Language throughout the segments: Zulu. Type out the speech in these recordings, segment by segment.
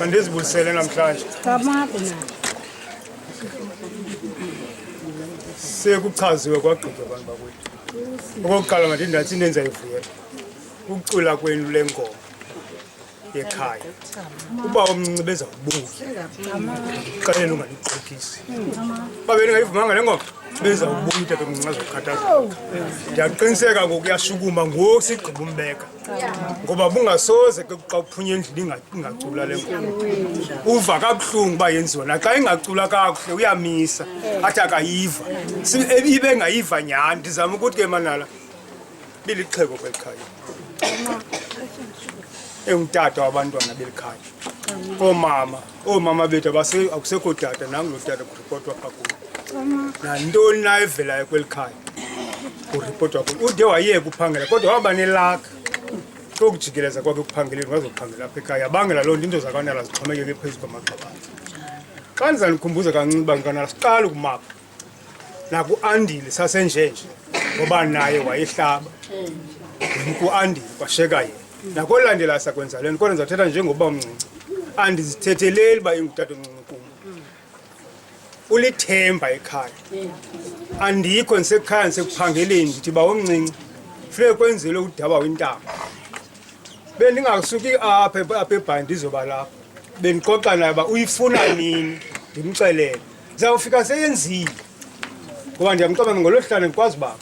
Bandizibuyisele namhlanje. Sekuchaziwe kwagqitywa abantu bakwethu. Okokuqala manje ndathi inenza ivuyela. Ukucula kwenu lenkomo yekhaya. Uba omncinci beza kubuza. Xalela ungaligqokisi. Babe ngayivumanga le ngoma beza kubuza utata omncinci azokhathaza. Ndiyaqiniseka ngokuyashukuma ngoku sigqiba umbeka. Ngoba bungasoze xa uphunya endlini ingacula le ngoma. Uva kabuhlungu ba yenziwa naxa ingacula kakuhle uyamisa athi akayiva. Ibe ngayiva nyani ndizama ukuthi ke manala bilixheko kwelikhaya. Engutata wabantwana belikhaya. Omama bethu akusekho tata nangu lo tata kuripotwa kakhulu. Nantoni na evelayo kwelikhaya kuripotwa kakhulu. Ude wayeka uphangela kodwa waba nelaka. Ukujikeleza kwakhe ukuphangeleni wazophangela apha ekhaya yabangela loo nto into zakanala zixhomekeke phezu kwamaqabane. Xa ndizanikhumbuza kancinci uba nkanala siqala ukumapha naku-Andile sasenjenje ngoba naye wayehlaba ku-Andile kwasheka yena nakolandela sakwenza le nto kodwa ndizawuthetha njengoba umncinci andizithetheleli uba ingutata omncinci kum ulithemba ekhaya andikho ndisekhaya ndisekuphangeleni ndithi ba omncinci funeke kwenzele udaba wentaba bendingasuki apha ebhayi ndizoba lapha bendixoxa naye uba uyifuna nini ndimxelele ndizawufika seyenzile ngoba ndiyamxoxa ngolosihlanu ndikwazi uba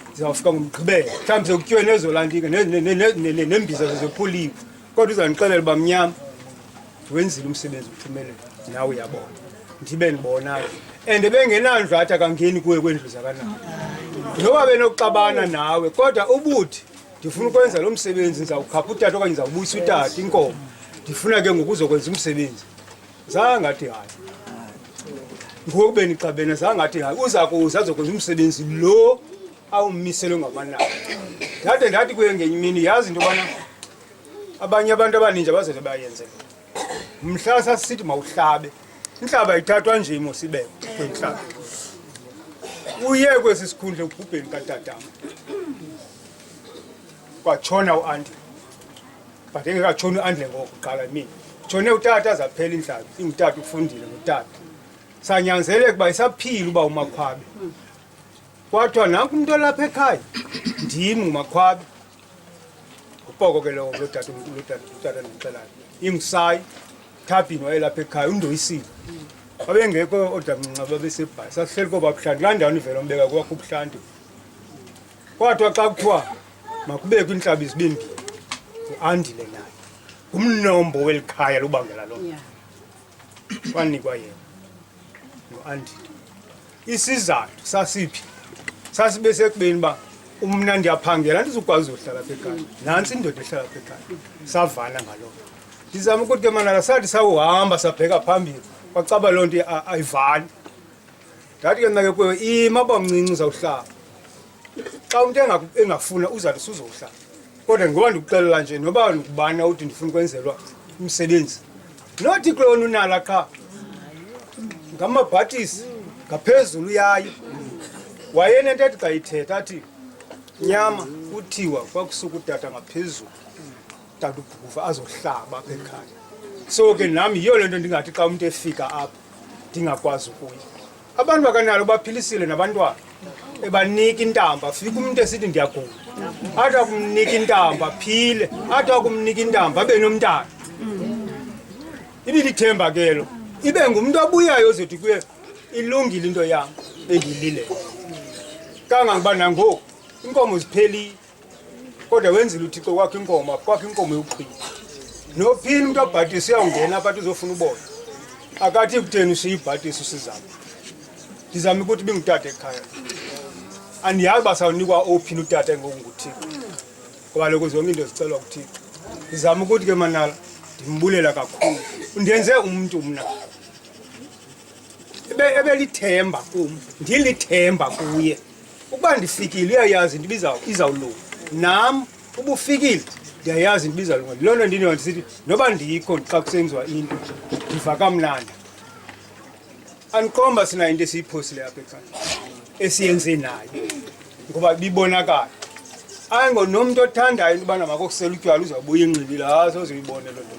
ndizawufika ngomgqibelo mhlawumbi sekutyiwe nezolantike nembiza zephuliwe kodwa uzandixelela uba mnyama ndiwenzile umsebenzi uphumelele nawe uyabona ndibe ndibonayo and bengenandlu akangeni kuwe kwendlu zakanabo noba benokuxabana nawe kodwa ubuthi ndifuna ukwenza lo msebenzi ndizawukhapha utata okanye ndizawubuyisa utata inkomo ndifuna ke ngoku uzokwenza umsebenzi zangathi hayi ngoku benixabene zangathi hayi uza kuze azokwenza umsebenzi lo awumiselwe ngamanani ndathi kuye ngenye imini yazi into yobana abanye abantu abaninji abazele bayenze mhla sasithi mawuhlabe inhlaba ithathwa nje imosibeko kwenhlaba uye kwesi sikhundla ubhubheni katatama kwatshona u-Andile but engekatshoni u-Andile ngokuqala mina tshone utata azaphela inhlaba ingutata ufundile ngutata sanyanzeleka uba isaphile uba uMakhwabe kwathiwa nanku umntu olapha ekhaya ndim uMakhwabe upoko ke lo tata ndimxelayo ingusayi thabhini wayelapha ekhaya undoyisile babengekho odamncinci babesebhayi sasihleli kobabuhlanti laa ndawo ivela umbeka kwakho ubuhlanti kwathiwa xa kuthiwa makubekho intlaba izibembini u-Andile naye ngumnombo weli khaya lubangela loo kwanikwa yena no-Andile isizathu sasiphi sasibe sekubeni uba umna ndiyaphangela ndizukwazi uhlala apha ekhaya nantsi indoda ehlala apha ekhaya savana ngaloo ndizama ukuthi ke manala sathi sawuhamba sabheka phambili kwacaba loo nto ayivani ndathi ke mna ke kuyo ima uba mncinci uzawuhlala xa umntu engafuna uzathi suzohlala kodwa ngoba ndikuxelela nje noba ndikubana uthi ndifuna ukwenzelwa umsebenzi nothi kulona unala qha ngamabhatisi ngaphezulu yayo wayenento ethi xa ithetha athi nyama kuthiwa kwakusuka utata ngaphezulu tata ubhukuva azohlaba apha ekhaya so ke nami yiyo le nto ndingathi xa umntu efika apha ndingakwazi ukuya abantu bakanalo baphilisile nabantwana ebanika intamba fika umuntu esithi ndiyagula athi akumnika intamba aphile athi akumnika intamba abe nomntana ibilithemba ke lo ibe ngumuntu abuyayo ozothi kuye ilungile into yam endiyilile kangangoba nangoku inkomo ziphelile kodwa wenzile uThixo kwakho inkomo yokuqhina nophini umuntu abhatisi uyawungena apha uzofuna ubona akathi kutheni usiyibhatisi usizama ndizama ukuthi bingutata ekhaya andiyazi basawunikwa ophini utata ngokunguThixo ngoba lokho zonke into zicelwa kuThixo ndizama ukuthi ke manala ndimbulela kakhulu undenze umuntu mna ebelithemba kum ndilithemba kuye ukuba ndifikile uyayazi into izawulunga nam ubufikile ndiyayazi into izawulunga loo nto ndiniyo ndisithi noba ndikho xa kusenziwa into ndiva kamnandi andiqomba sinayo into esiyiphosile apha ekhaya esiyenze nayo ngoba bibonakala ayingo nomntu othandayo into ubana makokusela utywala uzawubuya enxilile sozoyibone loo nto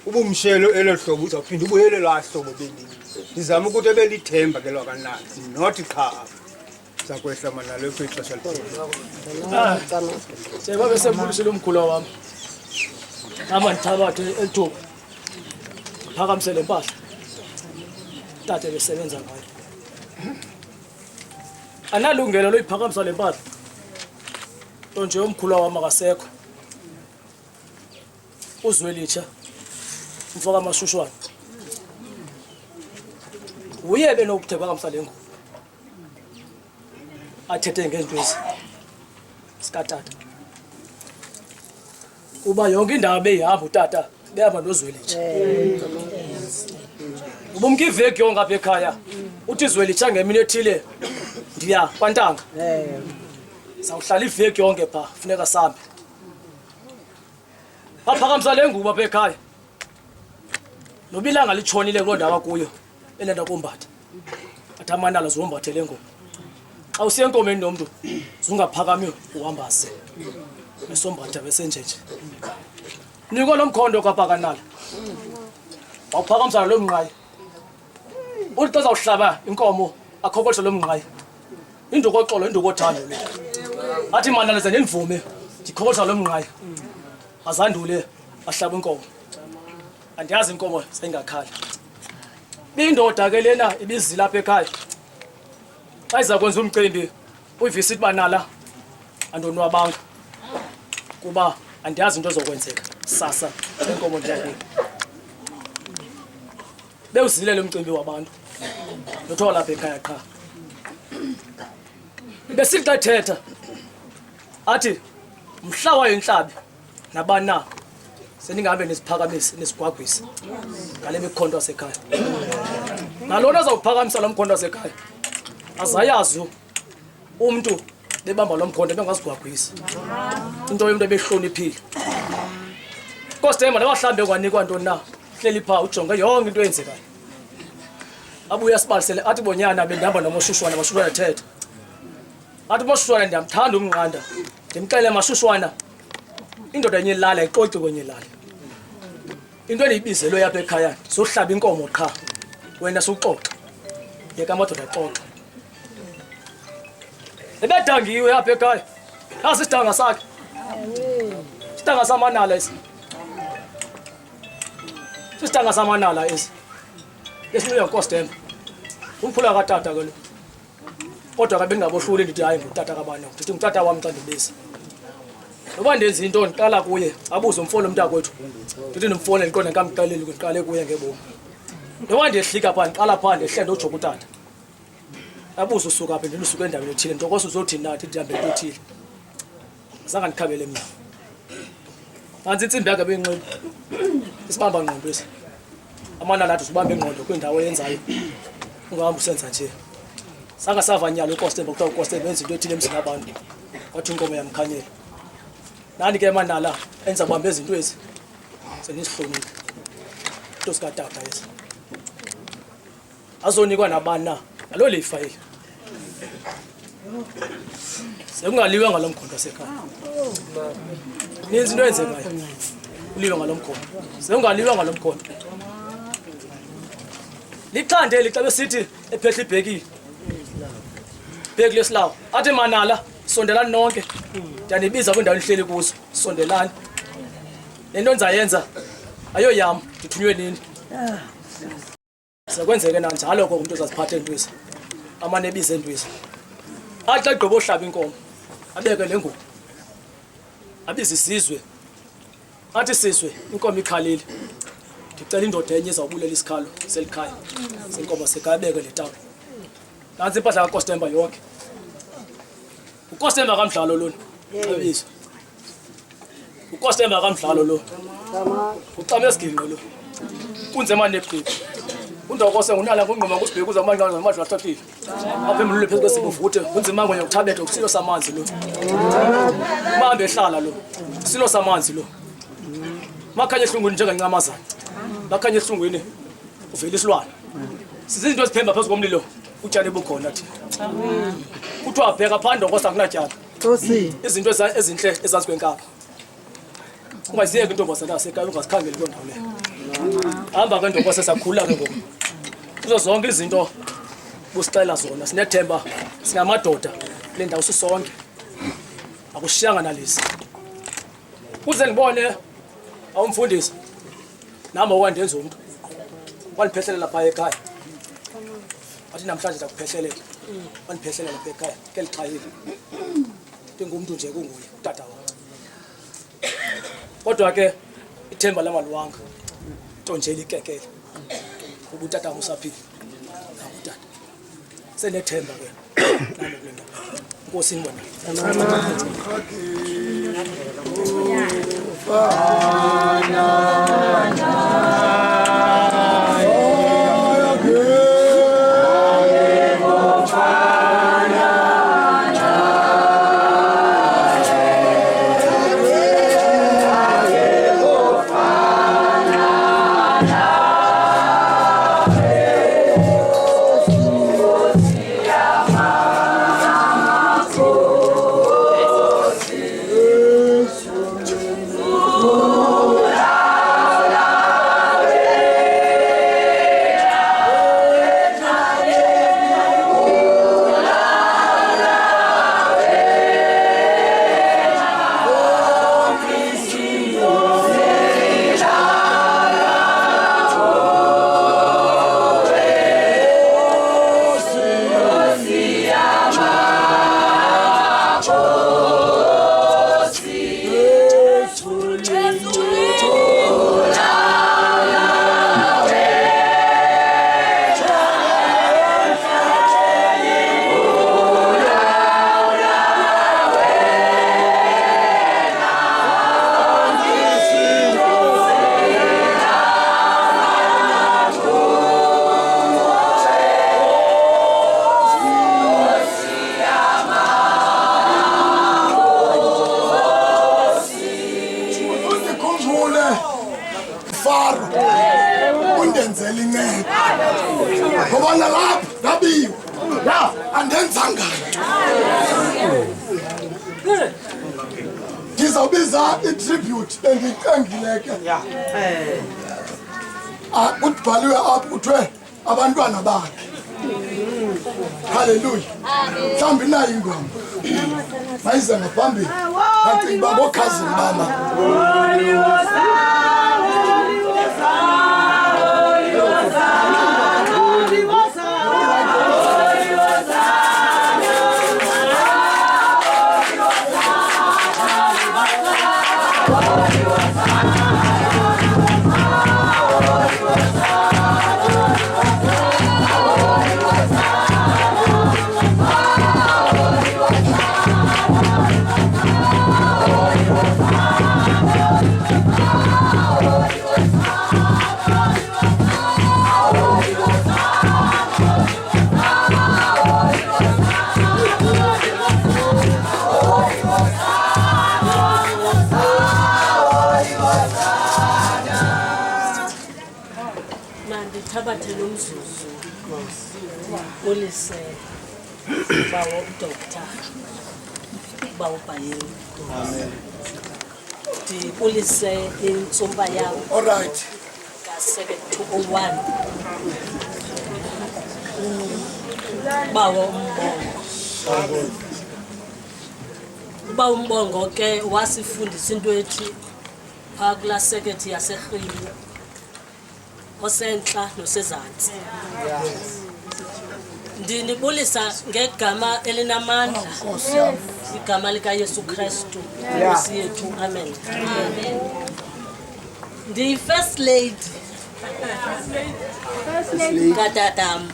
ubumshelo elo hlobo uzawuphinda ubuyele laa hlobo belinye ndizama ukuthi ebelithemba ke lwakanandi not qha zakwehla manalo kwixesha njengoba besembulisile umkhula wami ama ndithabathe elithuba phakamise le mpahla tate besebenza ngayo analungelo loyiphakamisa le mpahla nto nje umkhula wami akasekho uZwelitsha mfoka amashushwana uye benokuphakamisa le ngubo athethe ngento sikatata kuba yonke indawo beyihamba utata behamba noZwelitsha ubumkiveki yonke apha ekhaya uthi Zwelitsha ngemini ethile ndiya kwantanga sawuhlala iveki yonke pha funeka sambe aphakamisa le ngubo apha ekhaya nobilanga litshonile kuloo ndawo kuyo elenda kombatha athi amanala zombathe le ngubo xa usiya enkomeni nomntu zungaphakami uhambaze besombatha besenjenje niko lo mkhondo kapakanala wawuphakamisa lo mnqayi uthi xa zawuhlaba inkomo akhokolishe lo mnqayi indukoxolo indukothando le athi manala ze ndimvume ndikhokolisha lo mnqayi azandule ahlaba inkomo andiyazi inkomo seyingakhali bindoda ke lena ibizila apha ekhaya xa iza kwenza umcimbi uyivisa ithi banala andonwabanga kuba andiyazi into ezokwenzeka sasa inkomo ndiyakule bewuzile lo mcimbi wabantu nothola lapha ekhaya qha besithi ethetha athi mhlawa yenhlabi nabana seningahambe nesiphakamisi nesigwagwisi ngale mikhondo yasekhaya nalona azawuphakamisa lo mkhondo wasekhaya azayazi umuntu bebamba lo mkhondo bengasigwagwisi into yomuntu ebehloniphile kosithemba nabahlambe kwanikwa ntoni na hleli pha ujonge yonke into eyenzekayo abuya sibalisele athi bonyana bendihamba nomoshushwana mashushwana thetha athi moshushwana ndiyamthanda umnqanda ndimxele mashushwana indoda enye ilala ixoxe kwenye ilala into endiyibizelwe yapha ekhaya sohlaba inkomo qha wena suxoxa yeka amadoda axoxa ebedangiwe yapha ekhaya asidanga sakhe sidanga samanala esi sidanga samanala esi esibuya nkosithemba umphula katata ke lo kodwa ke bengingabohluli ndithi hayi ngutata kabani ndithi ngutata wami xa ndibisa noba ndenza into ndiqala kuye abuze umfolo umntakwethu ndithi ndimfole ndiqonde nkamqaleli ndiqale kuye ngebomi noba ndiyehlika pha ndiqala pha ndehlenda ujoka utata abuze usuka apha ndisuka endaweni ethile ntokosa uzothini nathi ndihambe into ethile zange ndikhabele mna nansi intsimbi yakhe benqile isibamba ngqondo esi amanala athi usibambe ingqondo kwindawo eyenzayo ungahamba usenza nje sangasava nyalo uKostemba kuthiwa uKostemba enza into ethile emzini abantu wathi inkomo yamkhanyela nani ke manala enza bamba izinto ezi senisihlonile into sikatata esi azonikwa nabani na alo leyifayile sekungaliwe ngalo mkhondo wasekhaya ninzi into eyenzekayo uliwe ngalo mkhondo sekungaliwe ngalo mkhondo liqande lixa besithi ephehla ibhekile bheki lesilawo athi manala sondelani nonke ndiyanibiza kwindawo nihleli kuzo sondelani le nto ndizayenza ayoyam ndithunywe nini sekwenzeke nanjalo ko umntu uzaziphatha entwisa amane ebize entwisa athi xa egqiba ohlaba inkomo abeke le ngubo abize isizwe athi sizwe inkomo ikhalile ndicela indoda enye izawubulela isikhalo selikhaya senkomo sekhaya abeke le tawuni nansi impahla kaKostemba yonke uKostemba kamdlalo lona abizo uKostemba kamdlalo lo ucama esigingqo lo kunzema nebhiki Undawukose ngunala ngongoma kusibheka uzamanqanga namadla athathile. Apha emlilo phezulu kwesibuvuthe kunzima ngonya ukuthabetha ukusilo samanzi lo. Mahambe ehlala lo. Silo samanzi lo. Makhanye ehlungwini njengancamazana. Makhanye ehlungwini uvela isilwane. Sizinto eziphemba phezulu komlilo utshani bukhona thina. Kuthiwa bheka phanda ngosa kunatyala. Nkosi. Izinto ezinhle ezansi kwenkaba. Ungaziyeka intombazana yasekhaya ungazikhangeli lo ndawo le. Hamba ke ndokosa sakhula ke ngoku. Kuzo zonke izinto busixela zona sinethemba singamadoda le ndawo sisonke. Akushiyanga nalisi. Uze ngibone awumfundisi. Nami okwandenza umuntu. Waniphehlelela lapha ekhaya. Athi namhlanje zakuphehlelela. Waniphehlelela lapha ekhaya. Ke lichayile. Njengomuntu nje kunguye utata wakhe. Kodwa ke ithemba lamaluwanga nto nje likekele ubutata usaphila ngabutata senethemba ke nalo kwenda Nkosi ngibona Ngizawubiza i-tribute engiqengileke. Kubhaliwe apha kuthiwe abantwana bakhe. Hallelujah. Mhlawumbi nayo ingoma. Mayize ngaphambili. Ngacinga uba ngokhazini bama. Polisi bawo doctor bawo bayeni. Amen. The police in Sombayao. All right. 7201. Bawo umbongo ke wasifundisa into ethi phakula secretary yaseRhini osentla nosezantsi. Ndinibulisa ngegama elinamandla igama lika Yesu Kristu Nkosi yethu amen. The first lady katatam.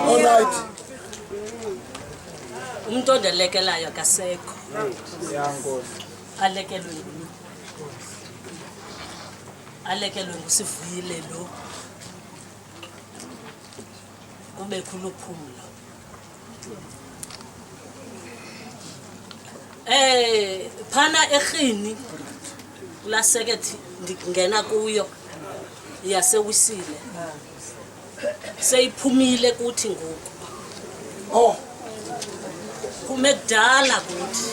All right. Umuntu ondelekelayo akasekho. Alekelwe ngusivuyile lo. kube khuluphumlo. Phana ekhini kula sekethi ngingena kuyo yasewisile. Seyiphumile kuthi ngoku. Kume kudala kuthi.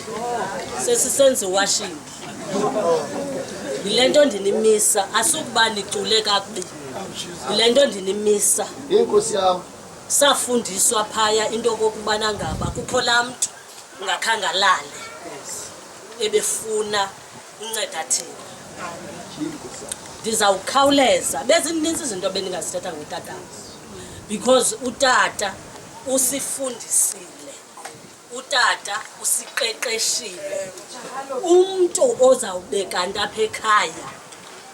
Sesisenze washing. Yilento ndinimisa asukuba nicule kakubi. Yilento ndinimisa. Inkosi yami. Safundiswa phaya into kokubana ngaba kukho lamntu ngakhangalale. Ebefuna unceda thina. Ndizawukhawuleza bezininzi izinto bendingazithetha ngotata because utata usifundisile, utata usiqeqeshile. Umuntu ozawubeka apha ekhaya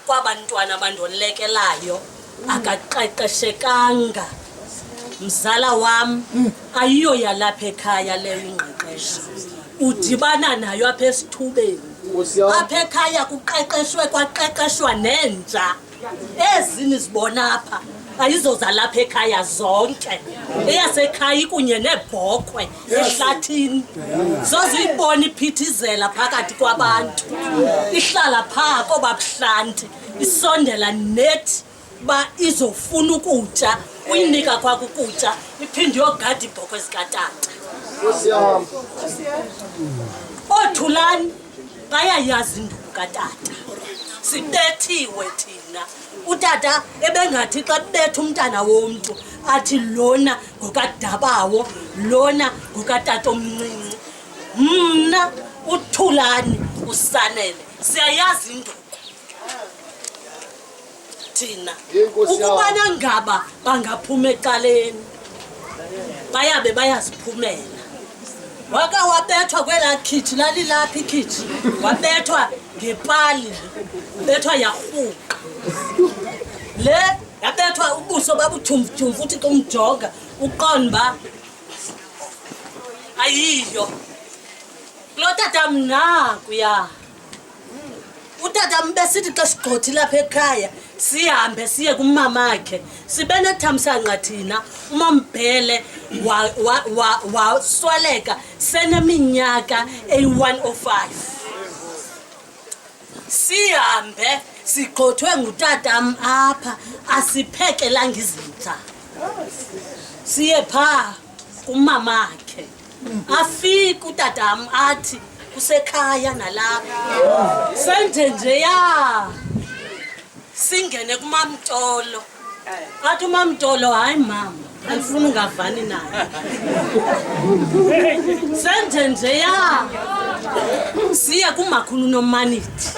kwabantwana abandolekelayo akaqeqeshekanga. Mzala wam ayiyo yalapha ekhaya leyo ingqeqesho. Udibana nayo apha esithubeni. Apha ekhaya kuqeqeshwe kwaqeqeshwa nenja. Ezini zibona apha ayizoza lapha ekhaya zonke. Eyasekhaya kunye nebhokhwe ehlathini. Zozuyibona iphithizela phakathi kwabantu. Ihlala phaa kobabuhlanti isondela nethi ba izofuna ukutya uyinika kwakho ukutya iphinde yogada ibhokhwe zikatata. Othulani bayayazi induku katata. Sibethiwe thina. Utata ebengathi xa betha umntana womntu athi lona ngokadabawo, lona ngokatata omncinci. Mna uthulani usanele siyayazi induku. Thina ukubana ngaba bangaphuma eqaleni bayabe bayaziphumela. Waka wabethwa kwela khithi lalilapha ikhithi wabethwa ngepali bethwa yarhuqa le yabethwa ubuso babuthumvu futhi kumjonga uqonba ayiyo lo tata mna kuya utata mbesithi xa sigqothi lapha ekhaya sihambe siye kumamakhe sibe nethamsanqa thina uMambhele wasweleka seneminyaka eyi-105. Sihambe sigqothwe ngutatam apha asiphekelanga izinja. Siye phaa kumamakhe afika utatam athi kusekhaya nalapha senze njeya singene kuMamtolo. Athi uMamtolo hayi mama andifuna ungavani naye. Senze njeya siya kumakhulu noManithi.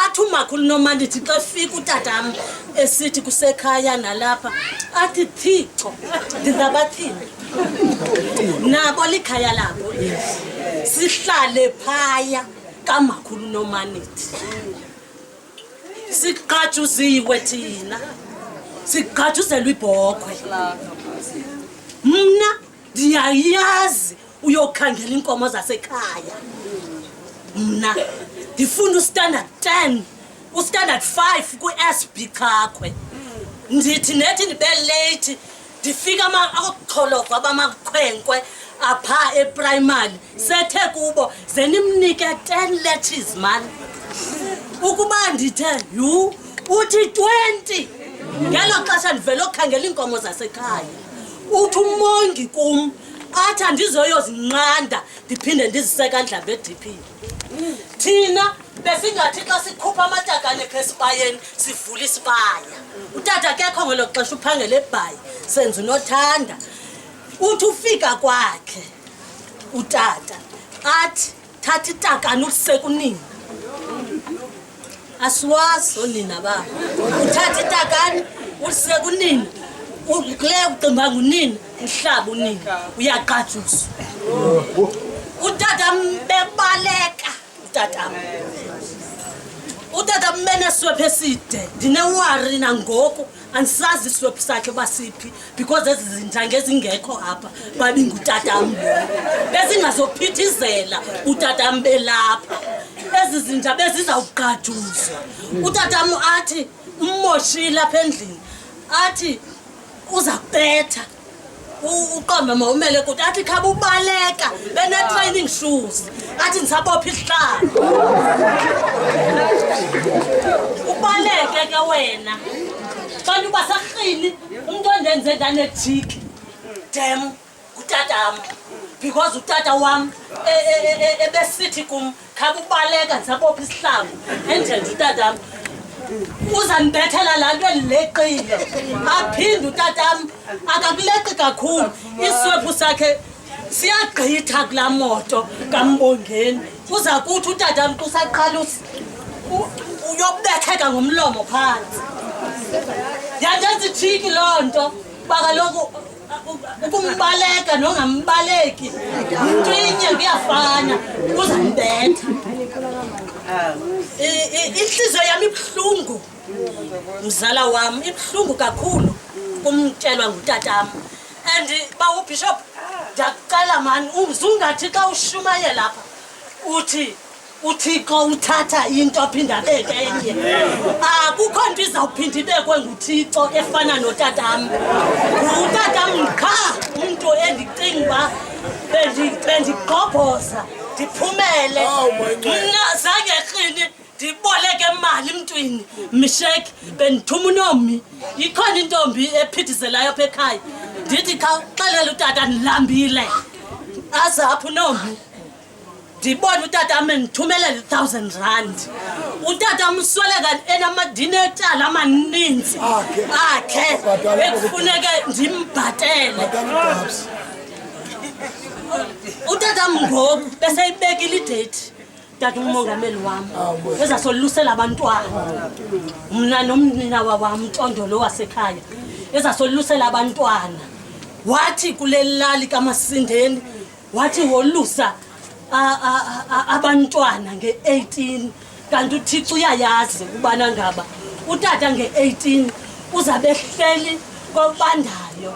Athi umakhulu noManithi xa fika utatam esithi kusekhaya nalapha athi Thixo ndizabathini nabo likhaya labo sihlale phaya kamakhulu noManithi. Siqajuziwe thina siqajuzelwe ibhokhwe. Mna ndiyayazi uyokhangela inkomo zasekhaya. Mna ndifunda ustandard 10 ustandard 5 ku-SB Xakwe. Ndithi nethi ndibe late ndifika akucholofa abamakhwenkwe apha eprimary sethe kubo zenimnike 10 letters man. Ukuba ndithe yu uthi 20 ngelo xesha ndivele okhangela inkomo zasekhaya. Uthi umongi kum athi andizoyozinqanda ndiphinde ndiziseka ndlaba eDP. Thina besingathi xa sikhupha amatakane phesipayeni sivula isipaya. Utata kekho ngelo xesha uphangela eBhayi senza unothanda. Uthi ufika kwakhe utata athi thatha itakane useka unina. Asiwazi onina baba. Uthatha itakane useka unina. Ukule uqimba ngunina uhlaba unina uyaqajuswa. Utata mbebaleka utata. Utata mmene swephe side ndinewari nangoku andisazi iswephu sakhe basiphi because ezizinja ngezingekho apha babingutata mbona bezingazophithizela utata mbelapha ezizinja bezizawuqajuzwa. Utata athi ummoshile apha endlini athi uza kubetha uqombe mawumele ukuthi athi khaba ubaleka bene-training shoes athi ndisabopha isihlalo ubaleke ke wena kanti uba sakrhini umntu ondenze ndanejiki dem utatam because utata wam ebesithi kum khaba ubaleka ndisabopha isihlalo enjenje utatam uzandibethela laa nto endileqile aphinde utatam akakuleqi kakhulu iswephu sakhe siyagqitha kulaa moto kaMbongeni uza kuthi utatam kusaqala uyobetheka ngomlomo phantsi yandenza ijiki loo nto kuba kaloku ukumbaleka nongambaleki mntu inye kuyafana uzandibetha inhliziyo yami ibuhlungu mzala wami ibuhlungu kakhulu kumtshelwa ngutatam and bawubishop ndiyakucela mani uzungathi xa ushumaye lapha uthi uThixo uthatha into aphinda abeke enye akukho nto izawuphinda ibekwe nguThixo efana notatam utatam qha umntu endicinga uba bendigqobhoza ndiphumele mna zange krini ndiboleke imali emntwini msheki bendithuma unomi ikhona intombi ephithizelayo apha ekhaya ndithi khawuxelela utata ndilambile aze apho unomi ndibona utata ndithumelela 1,000 rand utata msweleka enamadinetala amaninzi akhe ekufuneke ndimbhatele utata ngoku beseyibekile ideyithi tata umongameli wam ezasolusela abantwana mna nomnina wam Ntondolo wasekhaya ezasolusela abantwana wathi kule lali kaMasindeni wathi wolusa abantwana nge-18 kanti uThixo uyayazi ubana ngaba utata nge-18 uzabe ehleli kobandayo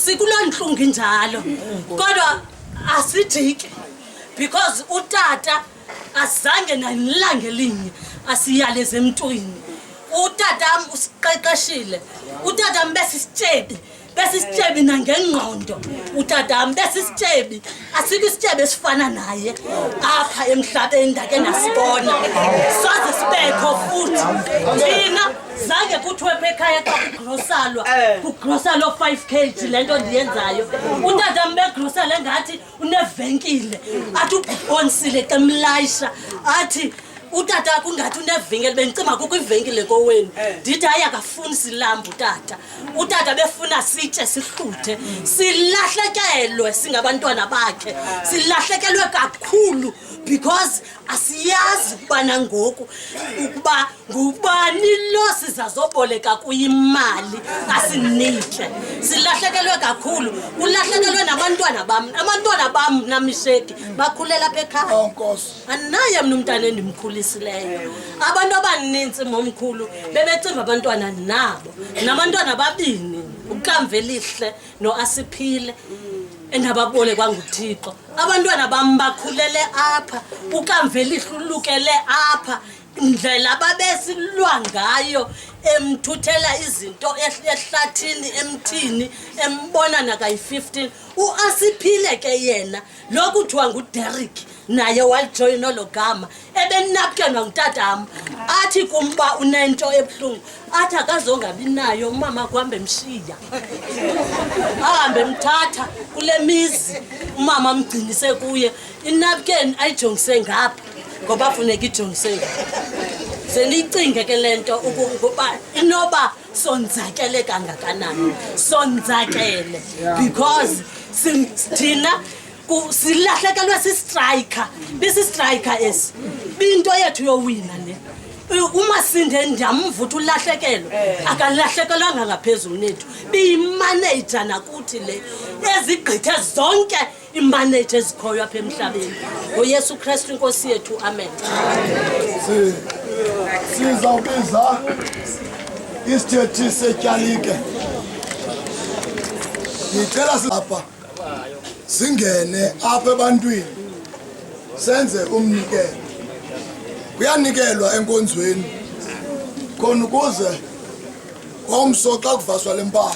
sikuloo ntlungu njalo kodwa asijiki because utata azange nalilanga elinye asiyaleze emntwini utatam usiqeqeshile utatam besisityebi nangengqondo utatam besisityebi asikho isityebi esifana naye apha emhlabeni ndake nasibona soze sibekho futhi thina zange kuthiwe pha ekhaya xa kugrosalwa 5 kg le nto ndiyenzayo utatam begrosala engathi unevenkile athi ubhonisile xa mlayisha athi utata kungathi unevenkile bendicima kukho ivenkile kowenu ndithi hayi akafuni silambu utata befuna sitye sihluthe silahlekelwe singabantwana bakhe silahlekelwe kakhulu because asiyazi ukubana ngoku ukuba ngubani lo sizazoboleka kuyimali asinike silahlekelwe kakhulu ulahlekelwe abantwana bam namisheki bakhulela apha ekhaya anaye mna umntana endimkhulisileyo abantu abaninzi momkhulu bebecimba abantwana nabo nabantwana babini uKamvelihle noAsiphile endababolekwa nguThixo abantwana bam bakhulele apha uKamvelihle ulukele apha indlela babesilwa ngayo emthuthela izinto ehlathini emthini embona nakayi-15 uAsiphile ke yena lokuthiwa nguDerrick naye walijoyina lo gama ebenapkenwa ngutatam athi kumba unento ebuhlungu athi akazongabi nayo umama kuhambe mshiya ahambe mthatha kule mizi umama mgcinise kuye inapken ayijongise ngapha ngoba funeka ijongise ngapha sendiyicinge ke lento ukuba inoba sonzakele kangakanani sonzakele because thina silahlekelwe sistriker bisistriker esi binto yethu yowina le uMasindeni ndiyamvutha ulahlekelwe akalahlekelwanga ngaphezulu nethu biyimanager nakuthi le ezigqithe zonke imanager ezikhoyo apha emhlabeni ngoYesu Kristu inkosi yethu amen sizawubiza isithethi setyalike ngicela apha singene apha ebantwini senze umnikelo kuyanikelwa enkonzweni khona ukuze ngomso xa kuvaswa lempahla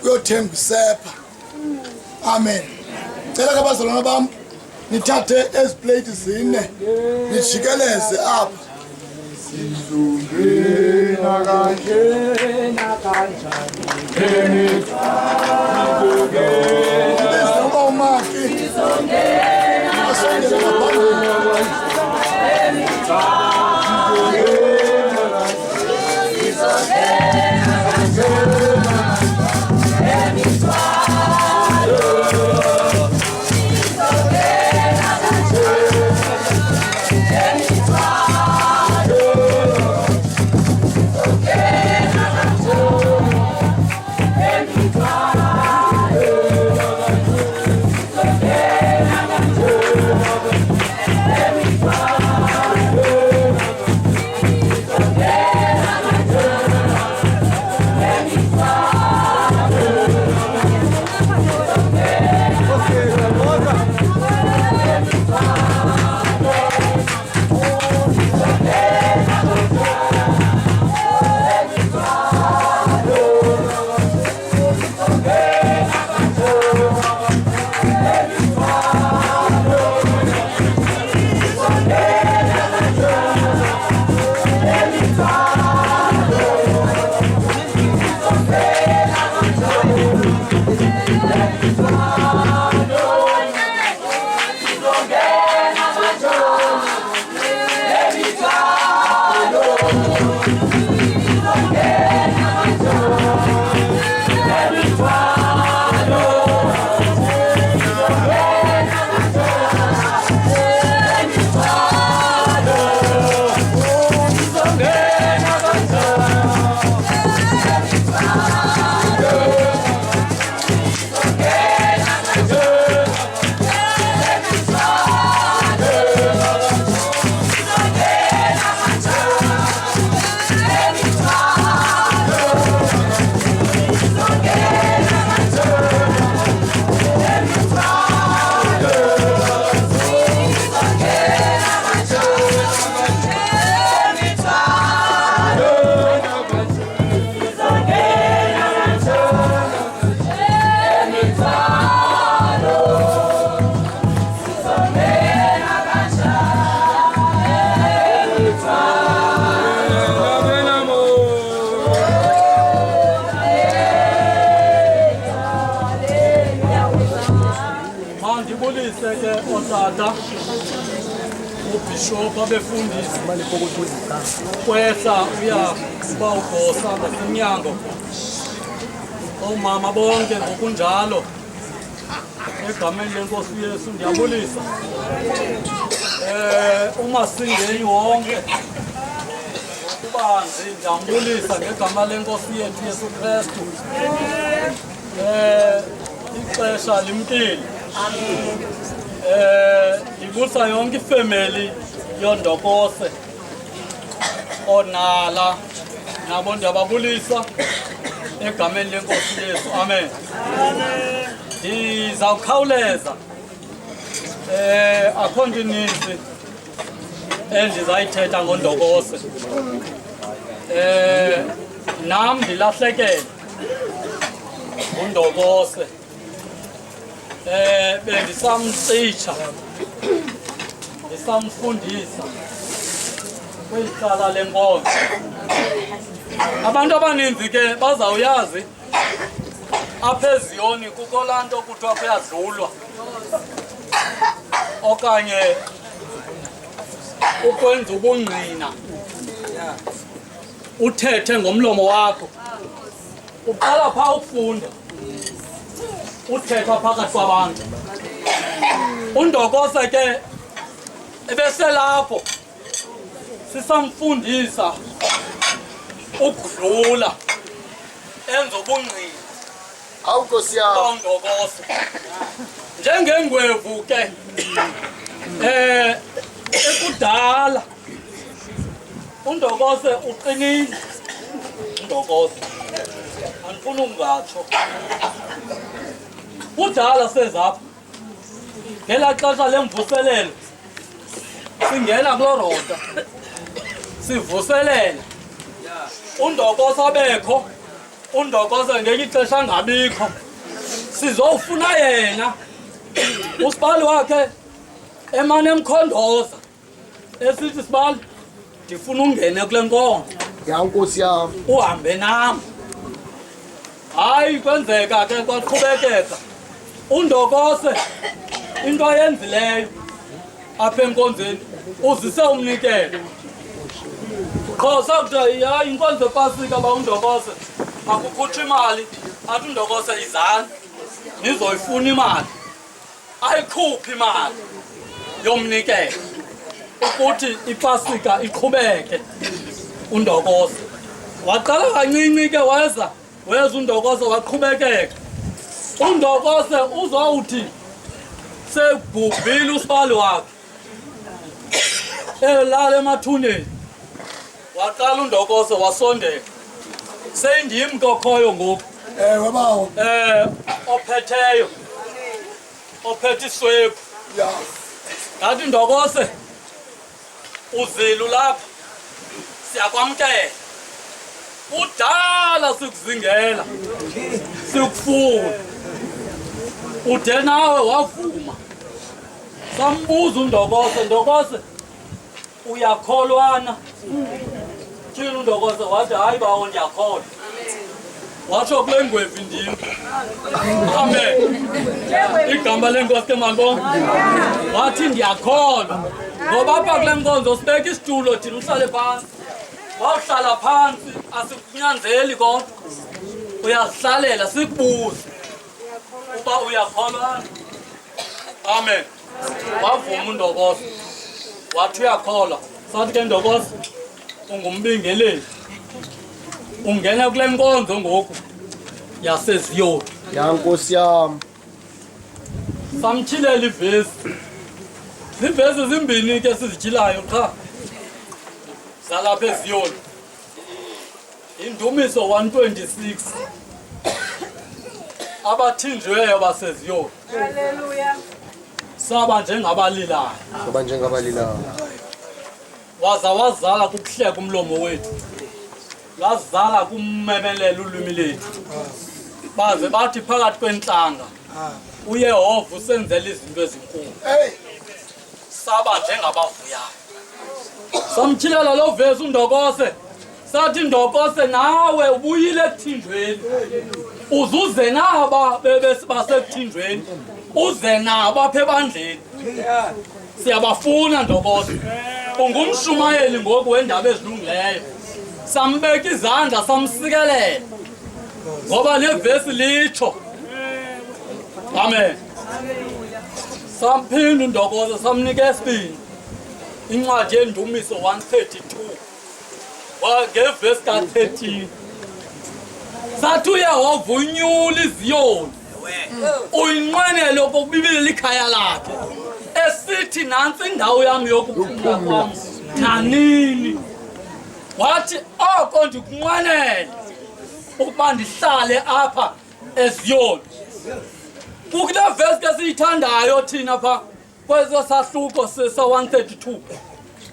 uyothenga isepha. Amen. Cela ke abazalwana bam nithathe ezi plate zine nijikeleze apha. Sizongena kanjena kanjani Uba umaki asongele otata ubishop abefundisi kwehla uya kuba ugosa ngasemnyango omama bonke ngokunjalo egameni lenkosi Yesu ndiyabulisa umasingeni wonke ubanzi ndiyambulisa ngegama lenkosi yethu Yesu Kristu ixesha limkile ndibusa yonke ifemeli yondokose onala nabo ndiyababulisa egameni lenkosi Yesu amen. Ndizawukhawuleza akho nto ininzi endizayithetha ngondokose. Nam ndilahlekele undokose bendisamcitsha ndisamfundisa kweli cala lenkonzo. Abantu abaninzi ke bazawuyazi apha eZiyoni kukho laa nto kuthiwa kuyadlulwa okanye ukwenza ubungqina uthethe ngomlomo wakho. Uqala phaa ukufunda uthetha phakathi kwabantu. Undokose ke ebeselapho sisamfundisa ukudlula enza ubungqina. Awukosi yami Undokose njengengwevu ke ekudala undokose uqinile. Undokose andifuna ungatsho kudala sezapha ngelaa xesha lemvuselelo singena kuloo rota sivuselela undokosa abekho undokosa ngeke ixesha angabikho sizofuna yena usibali wakhe emane emkhondoza esithi sibali ndifuna ungene kule nkonzo yankosi yam uhambe nam hayi kwenzeka ke kwaqhubekeka undokose into ayenzileyo apha enkonzeni uzise umnikelo qho sakuthi hayi inkonzo epasika ba undokose akukhutshwa imali athi undokose izani nizoyifuna imali ayikhuphi imali yomnikelo ukuthi ipasika iqhubeke undokose waqala kancinci ke weza undokose waqhubekeka undokose uzowuthi segubhile usibali wakhe elala emathuneni waqala undokose wasondela seyindim kokhoyo ngoku bawo ophetheyo ophethe iswephu ya ngathi ndokose uzilu lapha siyakwamkela udala sikuzingela sikufuna ude nawe wavuma sambuza undokose uyakholwana thini undokose wathi hayi bawo ndiyakholwa watsho kule ngwevu ndim amen igama lenkosi ke malibonke wathi ndiyakholwa ngoba apha kule nkonzo sibeka isitulo thina uhlale phantsi wawuhlala phantsi asikunyanzeli kodwa uyazihlalela sikubuze uba uyakholwa amen wavuma undokose wathi uyakholwa sathi ke ndokose ungumbingeleli ungena kule nkonzo ngoku yaseZiyoni yankosi yam samthilela ivesi zivesi zimbini ke sizityilayo qha zalapha eZiyoni indumiso 126 abathinjiweyo baseZiyoni haleluya saba njengabalilayo soba njengabalilayo waza wazala kukuhleka umlomo wethu lazala kummemelela ulwimi lethu baze bathi phakathi kwentlanga uYehova usenzela izinto ezinkulu saba njengabavuyayo samthilela lo vesi undokose sathi ndokose nawe ubuyile ekuthinjweni uzuze naba basekuthinjweni uze nabo apha ebandleni siyabafuna ndokose ungumshumayeli ngoku wendaba ezilungileyo sambeka izandla samsikelela ngoba le vesi litsho amen samphinda undokose samnika esibini incwadi yendumiso 132 ngevesi ka-13 sathi uYehova unyula iZiyoni uyinqwenele okokubibili ikhaya lakhe esithi nantsi indawo yami yokuphumla kwam nanini wathi oko ndikunqwenele ukuba ndihlale apha eZiyoni kukule vesi ke siyithandayo thina pha kweso sahluko sa-132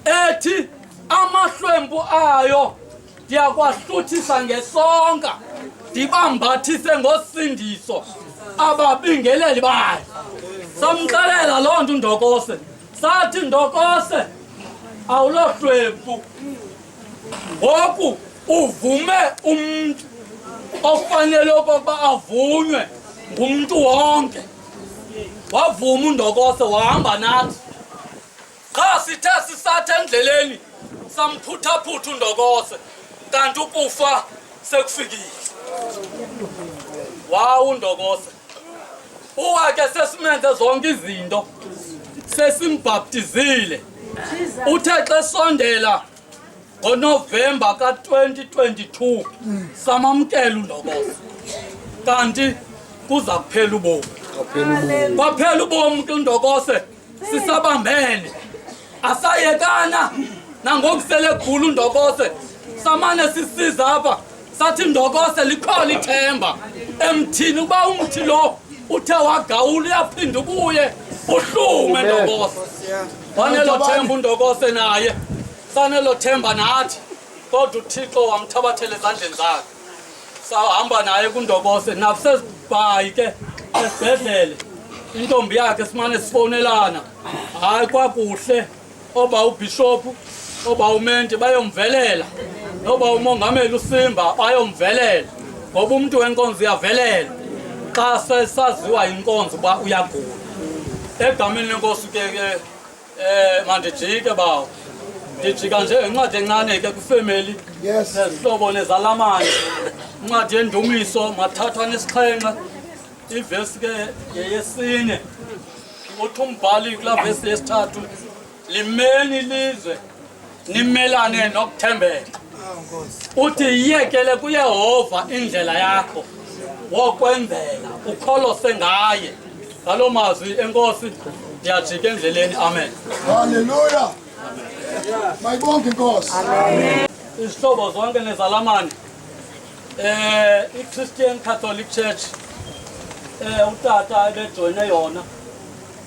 ethi amahlwempu ayo ndiyakwahluthisa ngesonka ndibambathise ngosindiso ababingeleli bayo samxelela loo nto undokose sathi ndokose awulohlwempu ngoku uvume umntu ofanele okokuba avunywe ngumntu wonke wavuma undokose wahamba nathi qha sithe sisathe endleleni samphuthaphutha undokose kanti ukufa sekufikile wawu undokose uwake sesimenze zonke izinto sesimbhaptizile uthe xa esondela ngoNovemba ka-2022 samamkela undokose kanti kuza kuphela ubomi kwaphela ubomi ke undokose sisabambene asayekana nangoku sele egula undokose samane sisiza apha sathi ndokose likhona ithemba emthini uba umthi lo uthe wagawula uyaphinda ubuye uhlume ndokose wanelo themba undokose naye sanelo themba nathi kodwa uThixo wamthabathela ezandleni zakhe sahamba naye kundokosi nasesibhayi ke esibhedlele intombi yakhe simane sifonelana hayi kwakuhle oba ubishop oba umente bayomvelela noba umongameli uSimba bayomvelela ngoba umuntu wenkonzo uyavelela xa sesaziwa inkonzo ba uyagula egameni lenkosi ke mandijike bawo ndijika nje incwadi encane ke kwifamily Yes. nezihlobo nezalamane incwadi yendumiso mathathwa nesixhenxe ivesi ke yesine uthi umbhali kula vesi yesithathu limeni ilizwe nimelane nokuthembeka uthi yiyekele kuYehova indlela yakho wokwenzela ukholose ngaye ngaloo mazwi enkosi ndiyajika endleleni amen Hallelujah. Mayibonke inkosi. izihlobo zonke nezalamane i-Christian Catholic Church utata ebejoyine yona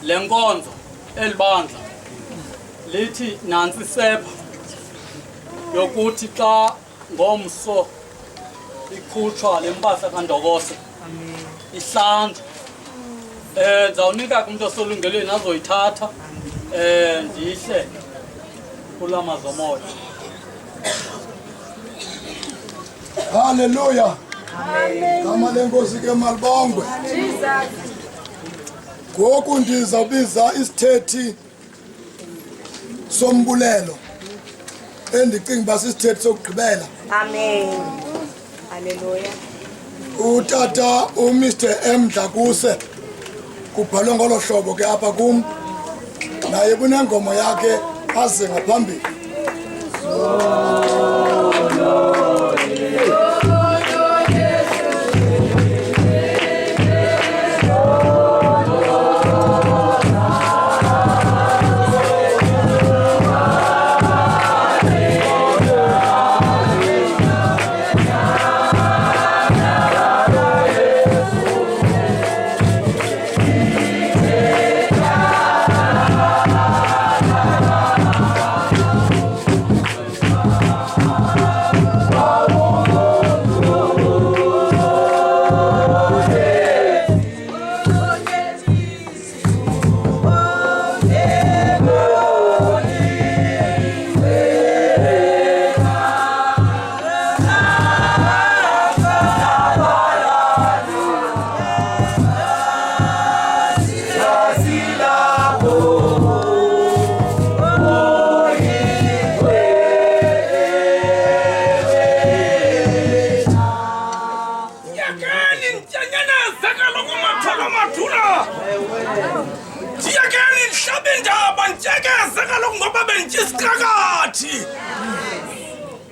le nkonzo elibandla lithi nansi sepha yokuthi xa ngomso ikhutshwa le mpahla kandokosi ihlanjwe ndizawunika kumntu oselungelweni azoyithatha ndihle kula mazomoya Hallelujah. Gama lenkosi ke malibongwe. Ngoku ndizawubiza isithethi sombulelo endicinga uba sisithethi sokugqibela. Amen. Hallelujah. Utata uMr M Dlakuse kubhalwe ngolo hlobo ke apha kum naye kunengoma yakhe aze ngaphambili.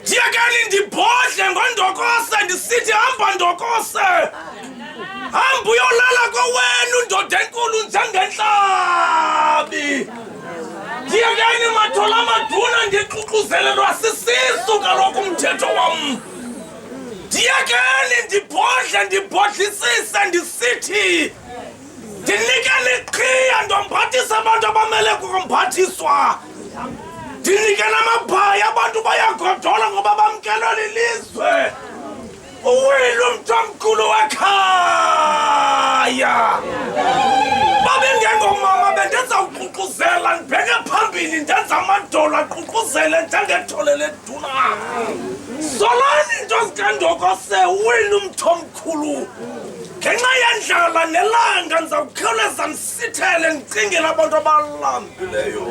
Ndiyakani ndibhodle ngondokosa ndisithi hamba ndokose hamba uyolala kowenu ndoda enkulu njengentlabi ndiyakani mathola amaduna ndiququzelelwa sisisu kaloku umthetho wam ndiyakani ndibhodle ndibhodlisise ndisithi ndinikele iqhiya ndomphathisa abantu abamele kumphathiswa ndinike namabhayi abantu bayagodola ngoba bamkelwa lilizwe uwile umthomkhulu wekhaya babengengomama bendizawuququzela ndibheke phambili ndenza amadolo aququzele njengethole leduna solani into zikandokose uwile umthomkhulu ngenxa yendlala nelanga ndizawukhawuleza ndisithele ndicingele abantu abalambileyo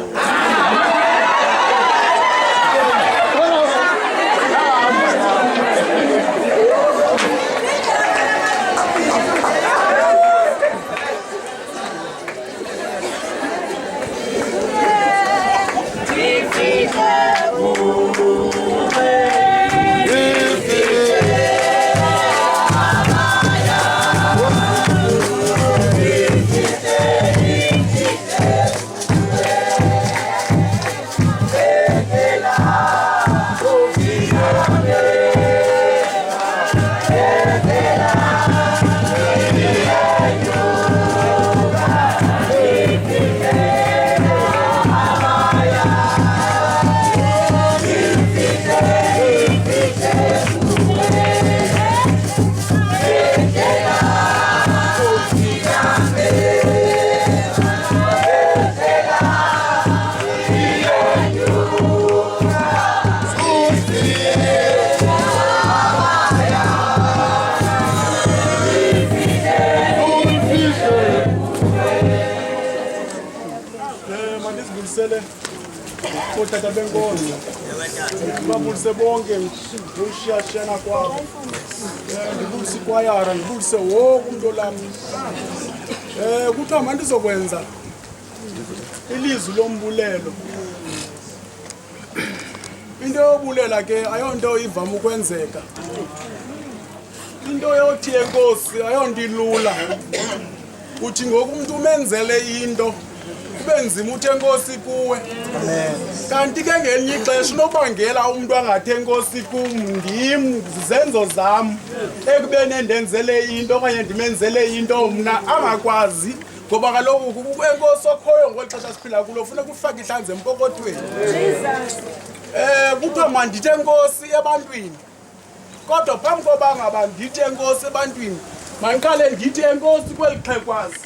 Bella ngibuyisele otata benkonzo ngibabulise bonke ngokushiyashiyana kwabo ngibulise ikwayara ngibulise wonke umuntu olami kuthiwa manje ndizokwenza ilizwi lombulelo into yobulela ke ayonto ivama ukwenzeka into yothi enkosi ayonto ilula uthi ngoku umuntu umenzele into kube nzima uthi enkosi kuwe kanti ke ngelinye ixesha unobangela umuntu angathi enkosi kum ndim izenzo zam ekubeni ndenzele into okanye ndimenzele into mna angakwazi ngoba kaloku enkosi okhoyo ngolu xesha siphila kulo funeka ufake ihlanze empokothweni kuthiwa mandithi enkosi ebantwini kodwa phambi koba ngaba ndithi enkosi ebantwini mandiqale ndithi enkosi kweli xhekwazi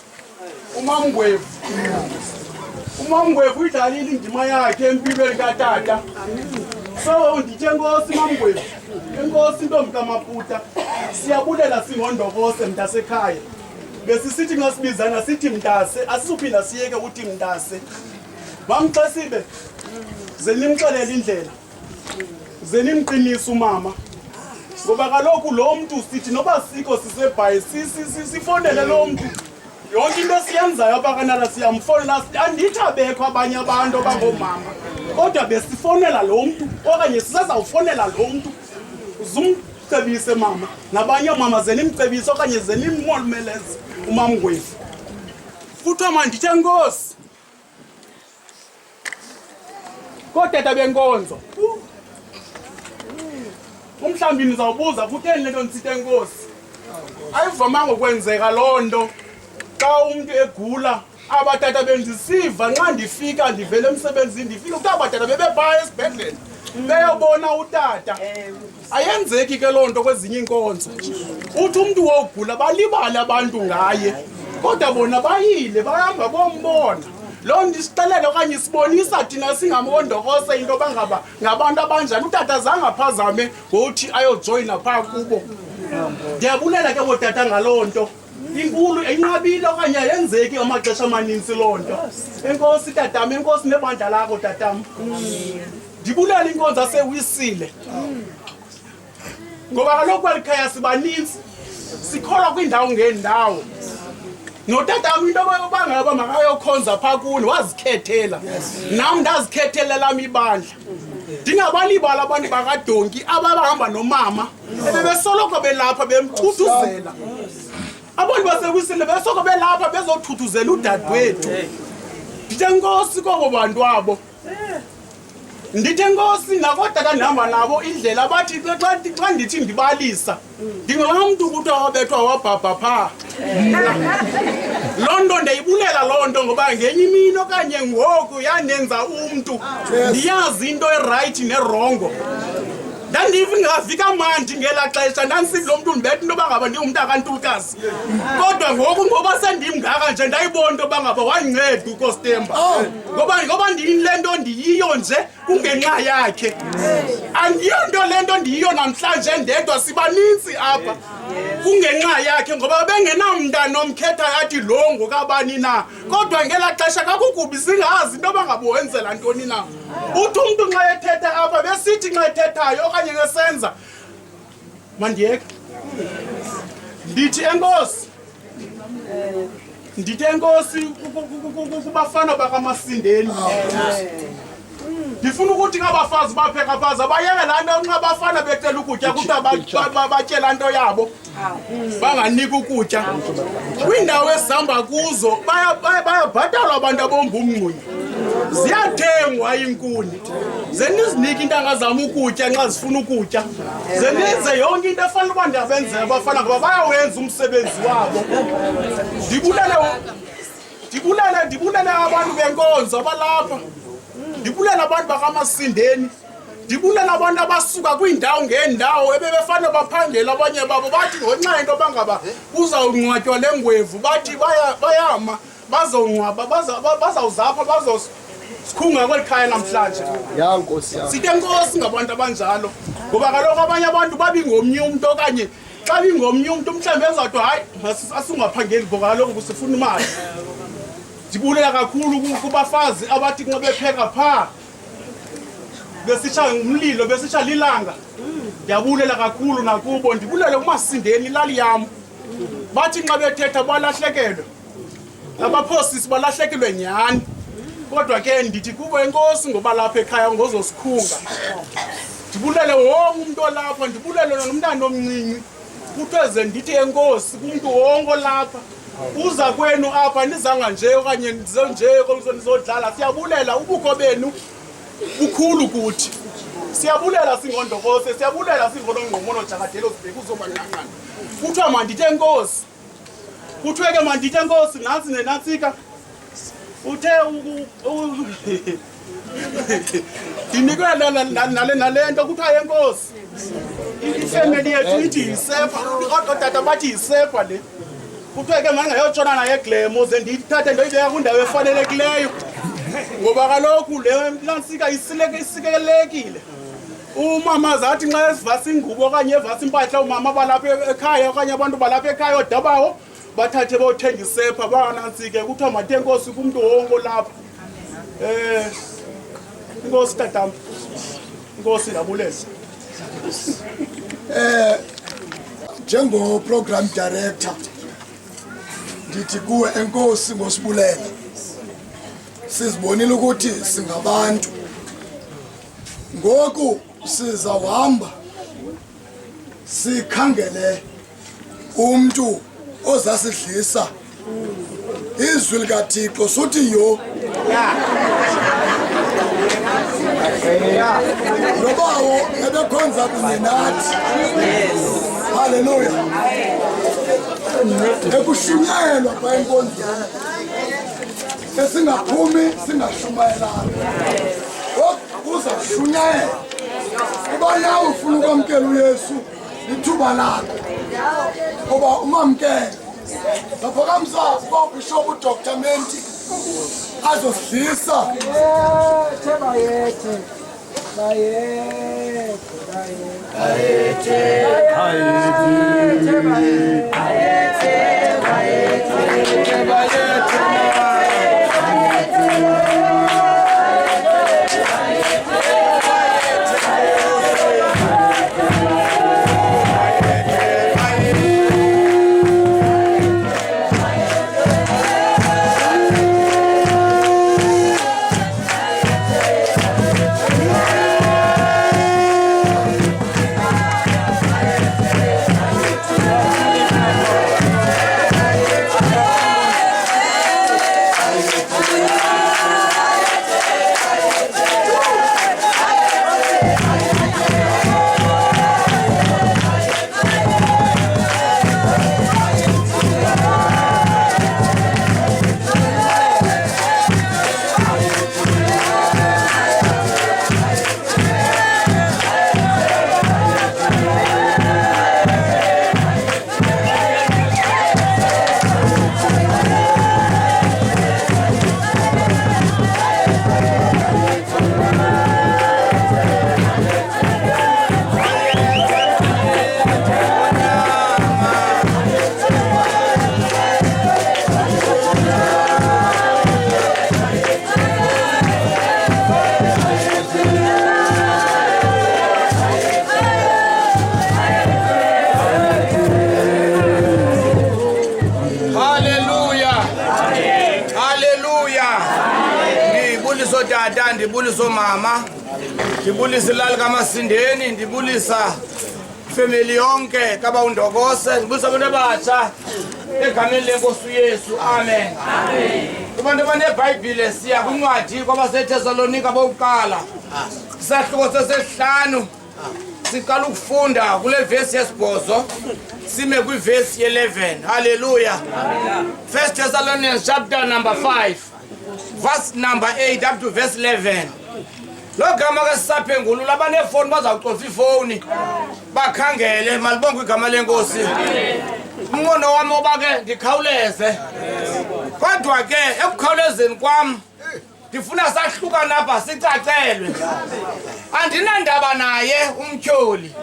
umamngwevu idlalile indima yakhe empilweni katata so ndithi enkosi mamngwevu enkosi intombi kamaputa siyabulela singondokoze mntasekhaya besisithi ngasibizana sithi mntase asizuphinda siyeke uthi mntase mamxesibe ze nimxelele indlela ze nimqinise umama ngoba kaloku lo mntu sithi noba sikho sisebhayi sifonele lo mntu yonke into siyenzayo apha kanala siyamfonela andithi abekho abanye abantu abangoomama kodwa besifonela lo mntu okanye sisazawufonela lo mntu zumcebise mama nabanye oomama ze nimcebise okanye ze nimmolumeleze umamngwevu kuthiwa mandithi enkosi kootata benkonzo umhlawumbi nizawubuza kutheni le nto ndisithi enkosi ayivamanga ukwenzeka loo nto xa umntu egula abatata bendisiva nxa ndifika ndivele emsebenzini ndifika ukuthi abatata bebephaya esibhedlele beyobona utata ayenzeki ke loo nto kwezinye iinkonzo uthi umntu wogula balibale abantu ngaye kodwa bona bayile bahamba bombona loo nto isixelela okanye isibonisa thina singamondokosa into bangaba ngabantu abanjani utata zangaphazame ngokuthi ayojoyina phaa kubo ndiyabulela ke ngotata ngaloo nto inkulu inqabile okanye ayenzeki amaxesha amaninzi loo nto enkosi tatam enkosi nebandla lakho tatam ndibulela inkonzo asewisile ngoba kaloku kweli khaya sibaninzi sikholwa kwiindawo ngeendawo notatam into bangaba makayokhonza phaa kuni wazikhethela nam ndazikhethela lam ibandla ndingabalibala abantu bakadonki ababahamba nomama ebebesoloko belapha bemthuthuzela abantu basewisile besoko belapha bezothuthuzela udadewethu ndithi enkosi kobo bantu abo ndithi enkosi nakootata ndihamba nabo indlela bathi xa ndithi ndibalisa ndingulaa mntu kuthiwa wabethwa wabhabha phaa loo nto ndiyibulela loo nto ngoba ngenye imini okanye ngoku yandenza umntu ndiyazi into erayithi nerongo ndandingavika mandi ngelaa xesha ndandisithi lo mntu ndibetha into bangaba ndingumntu akantulukazi kodwa ngoku ngoba sendimngaka nje ndayibona into bangaba wandinceda ukostemba ngoba ndiyile nto ndiyiyo nje kungenxa yakhe andiyo nto le nto ndiyiyo namhlanje ndedwa sibanintsi apha kungenxa yakhe ngoba bengenamntana omkhethayo athi lo ngokabani na kodwa ngelaa xesha kakukubi singazi into bangabowenzela ntoni na uthi umntu nxa ethetha apha besithi nxa ethethayo okanye ngesenza mandiyeka ndithi enkosi kubafana bakamasindeni ndifuna ukuthi ngabafazi bapheka phaza bayeke laa nto nxa bafana becela ukutya kuthiwa batye laa nto yabo banganiki ukutya kwiindawo ezihamba kuzo bayabhatalwa abantu abombumngcunyi ziyathengwa iinkuni zenizinike intanga zam ukutya nxa zifuna ukutya zenenze yonke into efanele uba ndiyabenzela abafana ngoba bayawenza umsebenzi wabo ndibulele abantu benkonzo abalapha ndibulela abantu bakamasindeni ndibulela abantu abasuka kwiindawo ngeendawo ebebefanele baphangela abanye babo bathi ngenxa into bangaba kuzawungcwatywa le ngwevu bathi bayama bazongcwaba bazawuzapha bazosikhunga kweli khaya namhlanje sithe enkosi ngabantu abanjalo ngoba kaloku abanye abantu babingomnye umntu okanye xa bingomnye umntu mhlawumbi ezawuthi hayi asingaphangeli ngoba kaloku sifuna imali ndibulela kakhulu kubafazi abathi nxa bepheka phaa besitsha umlilo besitsha lilanga ndiyabulela kakhulu nakubo ndibulele kumasindeni lali yam bathi nxa bethetha balahlekelwe abaphosisi balahlekelwe nyani kodwa ke ndithi kubo enkosi ngoba lapha ekhaya ngozosikhunga ndibulele wonke umuntu olapha ndibulele nomntana omncinci kuthweze ndithi enkosi kumuntu wonke olapha uza kwenu apha nizanga nje okanye nje nizodlala siyabulela ubukho benu bukhulu kuthi siyabulela singondokosi siyabulela singonongqomono jakadelo sibheke uzoba nangani kuthiwa mandithe enkosi kuthiwe ke mandithe enkosi nansi nenatsika uthe ndinikwe nale nto kuthiwa yenkosi ifemeli yethu ithi yisefa odata bathi yisefa le kuthiwe ke mandingayotshona naye eglemo ze ndiyithathe ndoyibeka kwindawo efanelekileyo ngoba kaloku le nansika isikelekile umama zathi nxa esivasa ingubo okanye evasa impahla umama balapha ekhaya okanye abantu balapha ekhaya odabawo bathathe bothenga isepha banantsike kuthiwa mathe enkosi kumntu wonke lapha inkosi tatam inkosi ndabulela njengo-program director ndithi kuwe enkosi ngosibulele sizibonile ukuthi singabantu ngoku sizawuhamba sikhangele umntu ozasidlisa izwi likaThixo suthi yo nobawo ebekhonza kunye nathi haleluya ekushunyayelwa kwenkonzo esingaphumi singashumayelanga uzashunyayela uba nawe ufuna ukwamkela uYesu ithuba lakho ngoba umamkele ngaphakamisa uba ubishop uDr Menti azosidlisa tata ndibulisa mama ndibulisa ilali kaMasindeni ndibulisa family yonke kaba undokose ndibulisa abantu abatsha egameni lenkosi uYesu amen amen kubantu abaneBhayibhile siya kwincwadi kwabaseThesalonika bokuqala isahluko sesihlanu siqala ukufunda kule verse yesibhozo sime kwiverse 11 hallelujah 1 Thessalonians chapter number 5 verse number 8 up to verse 11 logama kaSisaphengulula abanefoni bazawucofa ifoni bakhangele malibonke igama lenkosi umnqondo wami oba ke ndikhawuleze kodwa ke ekukhawulezeni kwami ndifuna sahluka napha sicacelwe. Andinandaba naye umtyholi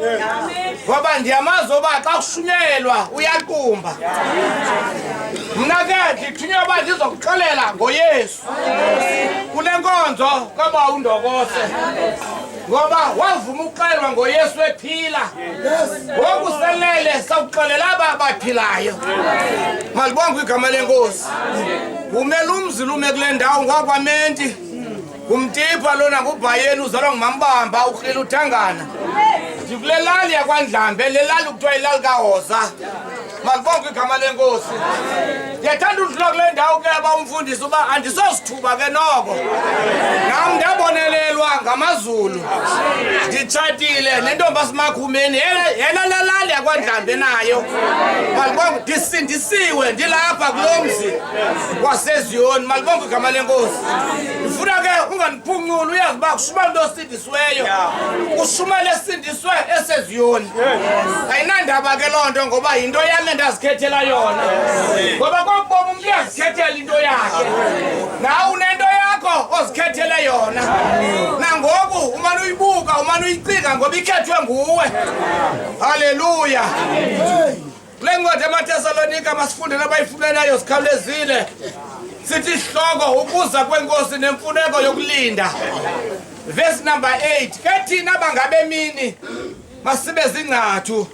ngoba ndiyamazi uba xa kushunyelwa uyaqumba. Mna ke ndithunywe uba ndizokuxelela ngoYesu kule nkonzo kaba uNdokose ngoba wavuma ukuxelwa ngoYesu ephila. Ngoku selele sawuxelela aba baphilayo. Malibonge igama lenkosi. Umela umzi lume kule ndawo ngwakwamenti. Kumtipha lona ngubhayeni uzalwa ngumambamba ukhila uthangana. Ndikule lali yakwaNdlambe le lali kuthiwa ilali kaHoza. Malibonge igama lenkosi. Ndiyathanda udlula kule ndawo ke abamfundisi uba andisosithuba ke noko. Nam ndabonelelwa ngamaZulu. Nditshatile nentombi asimakhumeni yena lali yakwaNdlambe nayo. Malibonge ndisindisiwe ndilapha kulo mzi waseZiyoni. Malibonge igama lenkosi. Ndifuna ke unganiphuncula uyazi uba kushuma into osindisiweyo. Kushumele esindiswe eseZiyoni. Ayinandaba ke loo nto ngoba yinto yami endazikhethela yona. Ngoba kokubomi umuntu uyazikhethela into yakhe. Nawe unento yakho ozikhethele yona. Nangoku umane uyibuka umane uyicinga ngoba ikhethwe nguwe. Haleluya. Kule ncwadi yamaThesalonika masifunde nabayifumanayo sikhawulezile. Sithi ihloko ukuza kwenkosi nemfuneko yokulinda. Verse number 8. Ke thina bangabemini masibe zingcathu.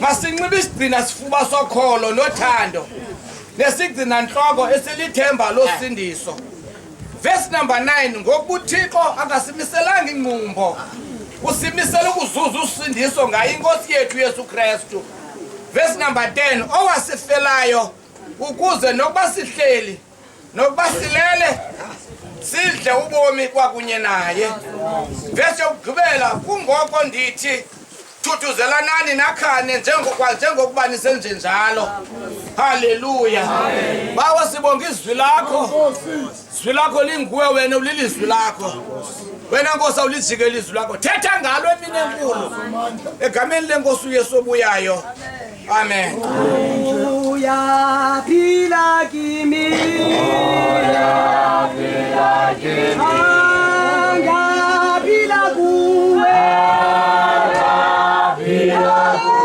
Masinxibe isigcina sifuba sokholo nothando. Nesigcina nhloko esilithemba losindiso. Verse number 9. Ngokuthixo akasimiselanga ingqumbo. Usimisela ukuzuza usindiso ngayo inkosi yethu Yesu Kristu. Verse number 10. Owasifelayo ukuze nokuba sihleli nokuba silele sidle ubomi kwakunye naye. Verse yokugqibela kungoko ndithi thuthuzelanani nakhane njengokuba nisenje njalo. Haleluya. Bawa sibonga izwi lakho. Izwi lakho linguwe wena ulilizwi lakho. Wena Nkosi awulijikela izwi lakho. Thetha ngalo emini enkulu. Egameni lenkosi uYesu obuyayo. Amen. Uyaphila kimi. Uyaphila kimi. Angaphila kuwe. Angaphila kuwe.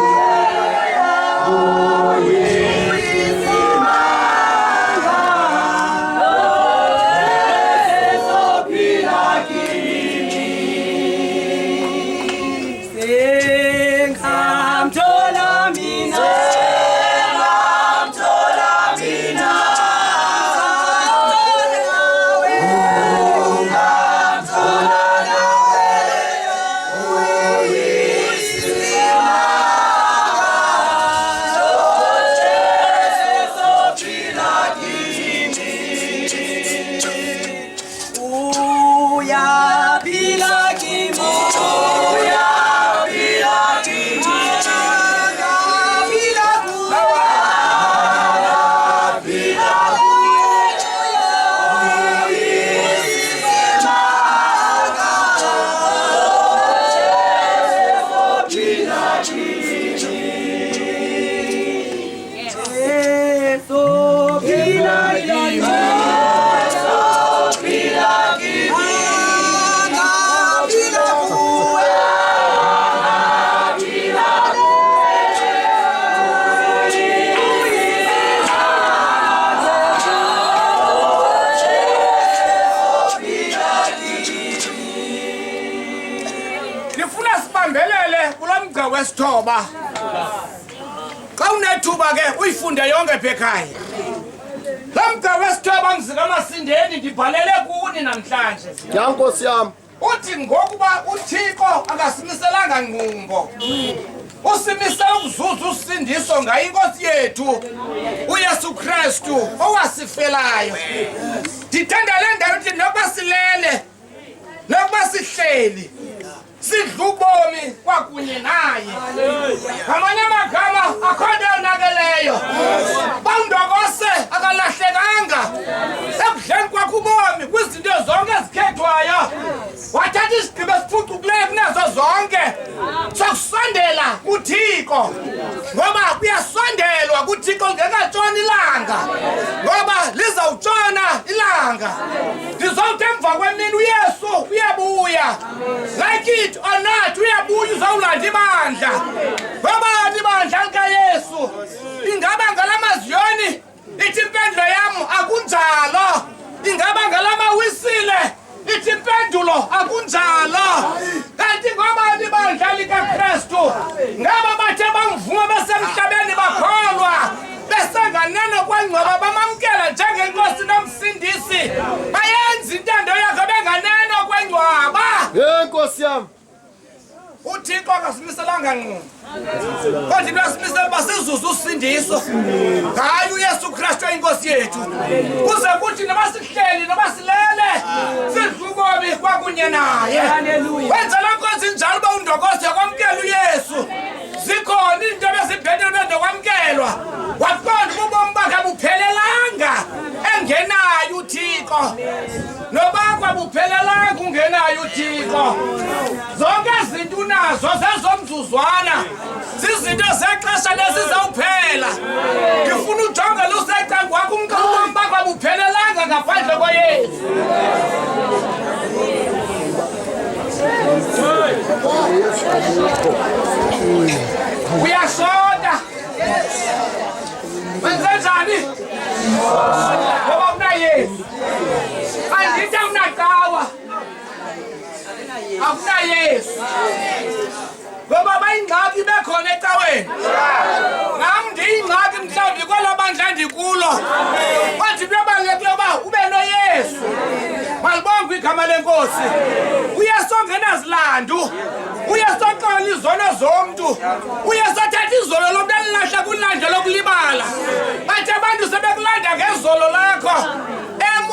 Wesithoba xa unethuba ke uyifunde yonke phekhaya. Lamgca wesithoba ngizika Masindeni ndibhalele kuni namhlanje. Ya Nkosi yami. Uthi ngokuba uThixo akasimiselanga ngqumbo. Usimisela ukuzuza usindiso ngayo inkosi yethu uYesu Kristu owasifelayo. Ndithanda le ndawo ukuthi nokuba silele nokuba sihleli sidla ubomi kwakunye naye. Ngamanye amagama akho nto yonakeleyo. BaNdokose akalahlekanga ekudleni kwakho ubomi kwizinto zonke ezikhethwayo. Wathatha isigqibo esiphucukileyo kunazo zonke sokusondela kuThixo ngoba kuyasondelwa kuThixo lingekatshoni ilanga ngoba lizawutshona ilanga. uyabanga ndizawuthi emva kwemini uyesu uyabuya like it or not uyabuya uzawulanda ibandla ngobani ibandla likayesu ingaba ngalamaziyoni ithi impendulo yam akunjalo ingaba ngalamawisile ithi impendulo akunjalo kanti ngobani ibandla likaKristu ngaba bathe bamvuma besemhlabeni bakholwa besenganeno kwangcwaba bamamkela njengenkosi nomsindisi bayenza intando yakhe benganeno kwangcwaba Nkosi yami uThixo akasimiselanga ngqo kodwa uyasimisela basizuza usindiso ngayo uYesu Kristu inkosi yethu kuze kuthi nabasihleli nabasilele sidlubomi kwakunye naye wenza la nkosi njalo ba undokose kwamkela uYesu zikhona into bezibhedela nento kwamkelwa waqonda ubomi bakhe buphelelanga engenayo uThixo nobakwa buphelelanga ungenayo uThixo zonke izinto unazo zezomzuzwana zizinto zexesha lesizawuphela ngifuna ujonge lusecango wakho ubomi bakwa buphelelanga ngaphandle koYesu uyashota wenze njani ngoba unayesu andithi awunaqawa akunayesu ngoba bayingxaki bekhona ecaweni nam ndiyingxaki mhlawumbi kwela bandla ndikulo kwathi into ebalulekileyo uba ube noyesu malibongwe igama lenkosi uyesu ongenazilandu uyesu oxola izono zomntu uyesu athatha izolo lomntu alilahla kulanda lokulibala bathi abantu sebekulanda ngezolo lakho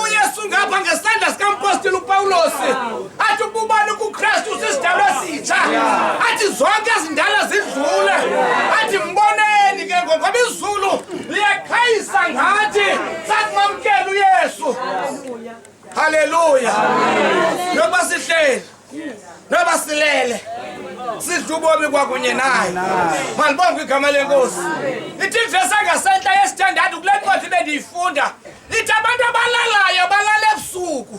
uyesu ngapha ngesandla sikampostile upawulosi athi ukubani kuKristu sisidalwa esitsha athi zonke ezindala zidlule athi mboneni ke ngoba izulu liyakhayisa ngathi sakumamkela uyesu haleluya noba sihleli noba silele sidla ubomi kwakunye naye malibongwe igama lenkosi ithi ivesi angasentla yesithandathu kule ncwadi bendiyifunda ithi abantu abalalayo balala ebusuku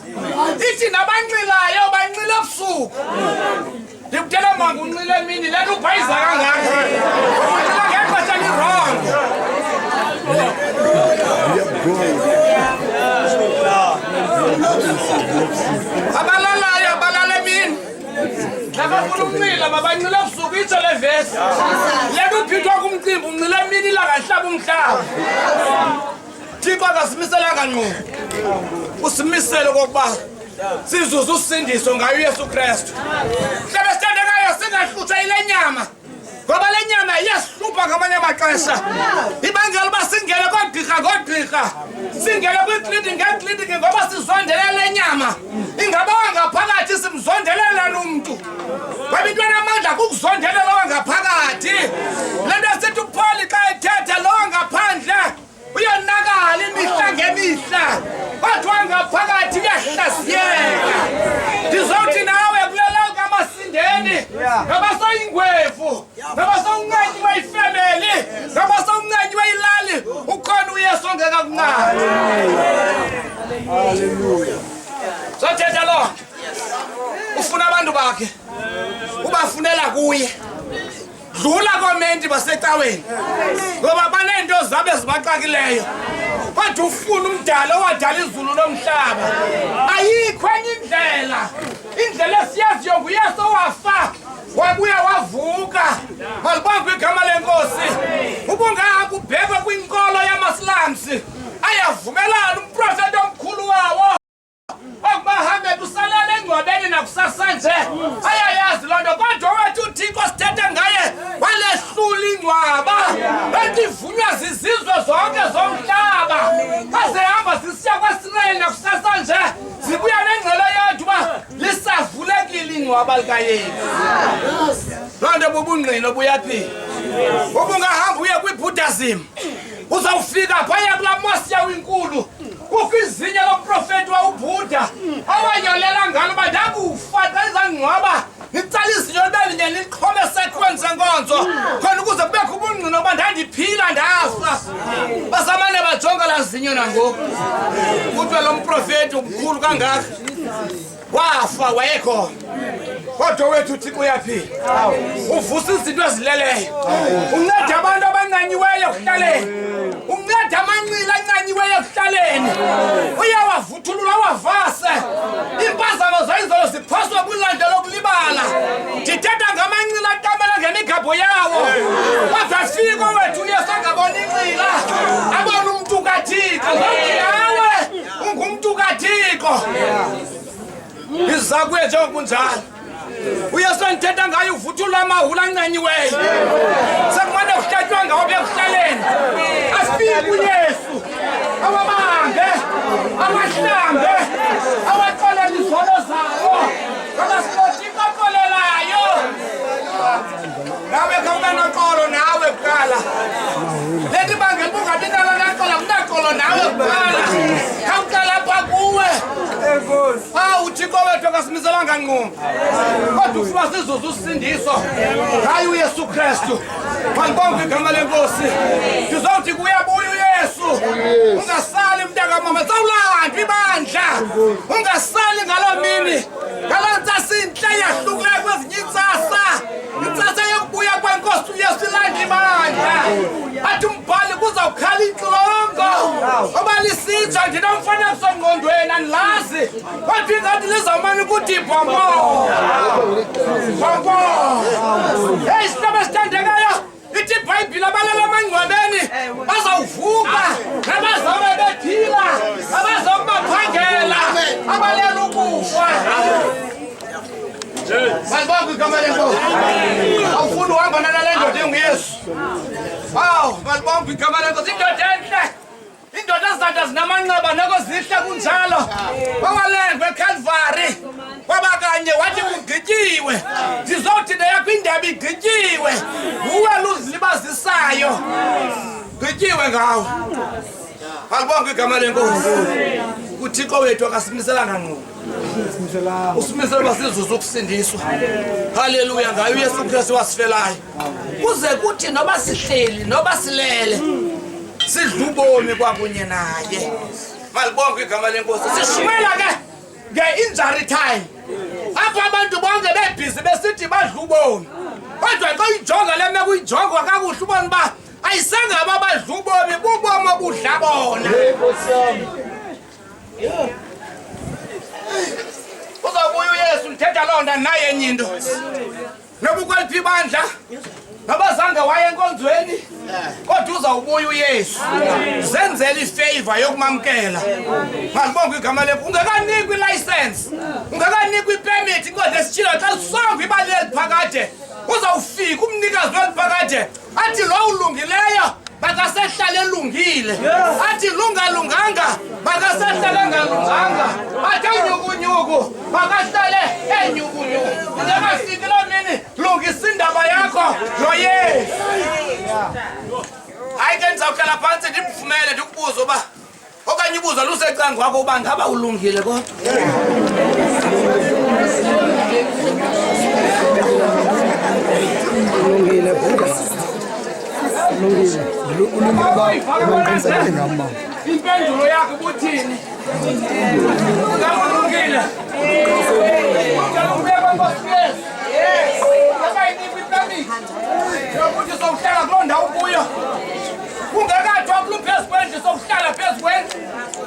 ithi nabanxilayo banxila ebusuku ndikutela manga unxila emini le nto ubhayiza kangaka unxila ngexesha lirongo abalalayo balala emini nabafuna unxila mabanxila ebusuku itsho le vesi le nto uphithwa kumcimbi unxila emini ilangahlaba umhlaba Thixo akasimiselanga ngqo usimisele okokuba sizuze usindiso ngayo uYesu Kristu hlebe sithande ngayo singahlutshwa ile nyama ngoba le nyama iyasihlupha ngamanye amaxesha ibangela uba singene koogqirha singene kwikliniki ngekliniki ngoba sizondelela le nyama ingaba wangaphakathi simzondelela nomntu ngoba into enamandla kukuzondelela wangaphakathi le nto esithi uPaul xa ethetha lo ngaphandle uyonakala imihla ngemihla kodwa ngaphakathi uyahlaziyeka ndizawuthi nawe kulela kamasindeni ngoba soyingwevu ngoba sowunqenyiwe ifemeli ngoba sowunqenyiwe ilali ukhona uyesu ongekakunqani haleluya sothetha lo ufuna abantu bakhe ubafunela kuye dlula komenti basecaweni ngoba banento zabe zibaxakileyo kodwa ufuna umdala owadala izulu lomhlaba ayikho enye indlela esiyaziyo nguyesu owafa wabuya wavuka malibongwe igama lenkosi ubungahamba ubhekwe kwinkolo yamasilamsi ayavumelana umprofeti omkhulu wawo okubahambe kusalele engcwabeni nakusasanje ayayazi loo nto kodwa wethu uThixo sithethe ngaye walehlula ingcwaba ethi ivunywa zizizwe zonke zomhlaba azehamba zisiya kwaSirayeli nakusasanje zibuya nengcelo yethu uba lisavulekile ingcwaba likaYesu loo nto bubungqina buyaphi ubungahamba uye kwiBuddhism uzawufika phaya kulaa mosi yawo inkulu kukho izinyo lomprofeti wawuBuddha awanyolela ngalo uba ndakufa xa izangcwaba nitsala izinyo libe linye lixhome sekweni senkonzo khona ukuze kubekho ubungqina uba ndandiphila ndafa basamane bajonga laa amazinyo nangoku kuthiwe lo mprofeti umkhulu kangaka wafa wayekho kodwa wethu uThixo uyaphila uvusa izinto ezileleyo unceda abantu abancanyiweyo ekuhlaleni unceda amanqila ancanyiweyo ekuhlaleni uyawavuthulula wavase impazamo zayizolo ziphoswa kwilanda lokulibala ndithetha ngamanqila aqamela ngemigabho yawo kodwa fika wethu uyesu angabona inqila abona umntu kaThixo nawe ungumntu kaThixo izakuye njengokunjalo uyesu ndithetha ngayo uvuthulula amahula ancanyiweyo sekumane kuhlatywa ngawo bekuhlaleni afike uyesu awabambe awahlambe awaxolele izono zawo abasikotiqoqolelayo nawe khawuba noxolo nawe kuqala leti bangela ubungabinalo naqola kunaqolo nawe kuqala khawuqala apha kuwe uThixo wethu akasimiselanga nqumbi kodwa ufuna sizuze usindiso hayi uYesu Kristu ngibonga igama lenkosi ndizawuthi kuyabuya uYesu ungasali mntaka mama sawulanda ibandla ungasali ngaloo mini ngaloo ntsasa intle yahlukileyo kwezinye intsasa yokubuya kwenkosi uYesu ilanda ibandla athi umbhali kuzawukhala intlongo oba lisitsha ndinomfanekiso ngqondweni andilazi kodwa ingathi lizawumane ukuthi bhombo heyi sinobe esithandekayo ithi ibhayibhile abalala amangcwabeni bazawuvuka nabazawube bephila abazawube baphangela abalela ukufa malibonke igama lenkosi awufuni uhamba nale ndoda enguyesu malibonke igama lenkosi indoda entle indoda ezizanda zinamanqaba noko zihle kunjalo wawalengwe eCalvary kwaba kanye wathi ugqityiwe ndizothi neyakho indebe igqityiwe nguwe luzilibazisayo gqityiwe ngawo malibonke igama lenkosi uThixo wethu akasimiselanga ngqo usimisela basizuza ukusindiswa haleluya ngayo uYesu Kristu wasifelayo kuze kuthi noba sihleli noba silele sidla ubomi kwakunye naye malibonke igama lenkosi sishumela ke nge-injury time apha abantu bonke bebhizi besithi badla ubomi kodwa xa uyijonga le meko uyijongwa kakuhle ubona uba ayisangaba badla ubomi bubomi obudla bona uzawubuya uYesu ndithetha loo nto naye enye into noba ukweliphi ibandla nabazange waye enkonzweni kodwa uzawubuya uYesu zenzela ifavor yokumamkela malibonke igama lenkosi ungekanikwa ilicense ungekanikwa ipermit kodwa esitshilo xa sonke ibali eliphakade uzawufika umnikazi weliphakade athi lo ulungileyo bakasehlale elungile athi lungalunganga bakasehlale engalunganga athi enyukunyuku bakahlale enyukunyuku ingekafiki loo mini lungisa indaba yakho noYesu hayi ke ndizawuhlala phantsi ndimfumele ndikubuze uba okanye ubuzo lusecango wakho uba ngaba ulungile kodwa ulungile impendulo yakho ubuthini ulungile yokuthi sowuhlala kuloo ndawo kuyo kungekathiwa kuluphezu kwendlu sokuhlala phezu kwendlu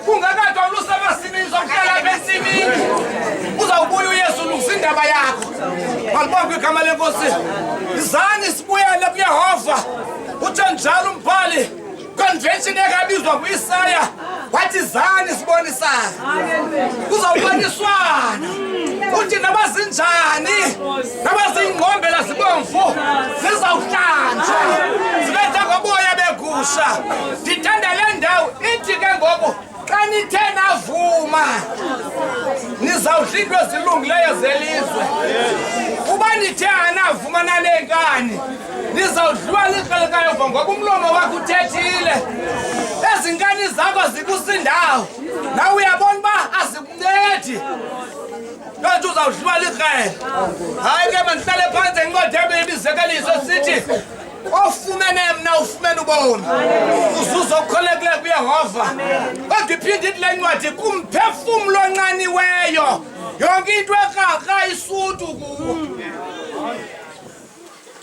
kungekathiwa lusemasimini sokuhlala besimini uzawubuya uYesu ulungisa indaba yakho malibonke igama lenkosi izani sibuyele kuYehova utsho njalo umbhali convention ekabizwa nguIsaya wathi zani sibonisana kuzawuboniswana uthi nabazinjani nabaziyingqombela zibomvu zizawuhlanjwa zibetha ngoboya begusha ndithanda le ndawo ithi ke ngoku xa nithe navuma nizawudla into ezilungileyo zelizwe uba nithe anavuma nalenkani nizawudliwa liqelekayo ngoba umlomo wakho uthethile ezi nkani zakho zikusindawo nawe uyabona uba azikuncedi kanti uzawudliwa liqela hayi ke mandihlale phantsi ngincodebe ibizekeliso sithi ofumene mna ufumene ubomi uzuzo ukholekile kuyehova kodwa iphinde ithi le ncwadi kumphefumulo onqaniweyo yonke into ekraka isutu kuwo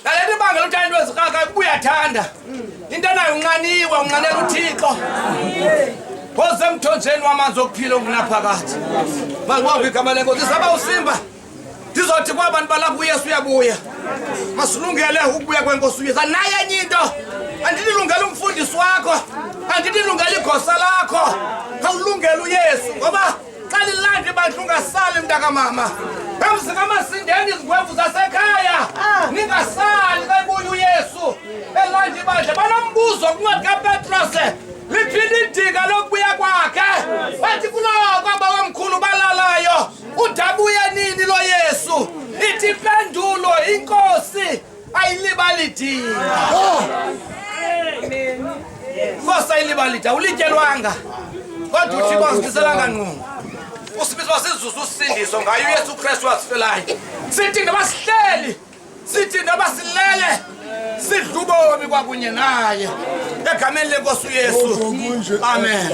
nalento ibangela ukuthi into ezikraka kubuyathanda into nayo unqaniwe unqanela uthixo Phoze emthonjeni wamanzi okuphila okunaphakathi mangibonga igama lenkosi saba usimba ndizothi kwabantu balapha uYesu uyabuya masilungele ukubuya kwenkosi uYesu naye enye into andililungela umfundisi wakho andililungela igosa lakho awulungela uYesu ngoba xa lilanda ibandla ungasali mntaka mama emzini kamasindeni izingwevu zasekhaya ningasali kabuya uYesu elanda ibandla banombuzo kuncwadi kaPetrose liphinde idika lokubuya kwakhe bathi kuloko abawamkhulu balalayo udabuya nini lo Yesu ithi impendulo inkosi ayilibali idika Nkosi ayilibali idika ulityelwanga kodwa uThixo asibiselanga nqungu usibizwa sizuzu usindiso ngayo uYesu Kristu wasifelayo sithi ngabasihleli sithi nabasilele sidlubomi kwakunye naye egameni lenkosi uYesu amen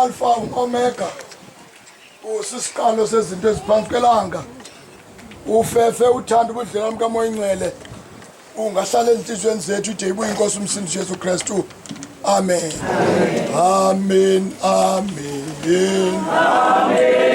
Alpha Omega usisiqalo sezinto eziphansi kwelanga ufefe uthanda ubudlelwano kaMoya Ingcwele ungahlala ezinhlizweni zethu ide ibuye inkosi umsindisi Jesu Kristu amen amen amen amen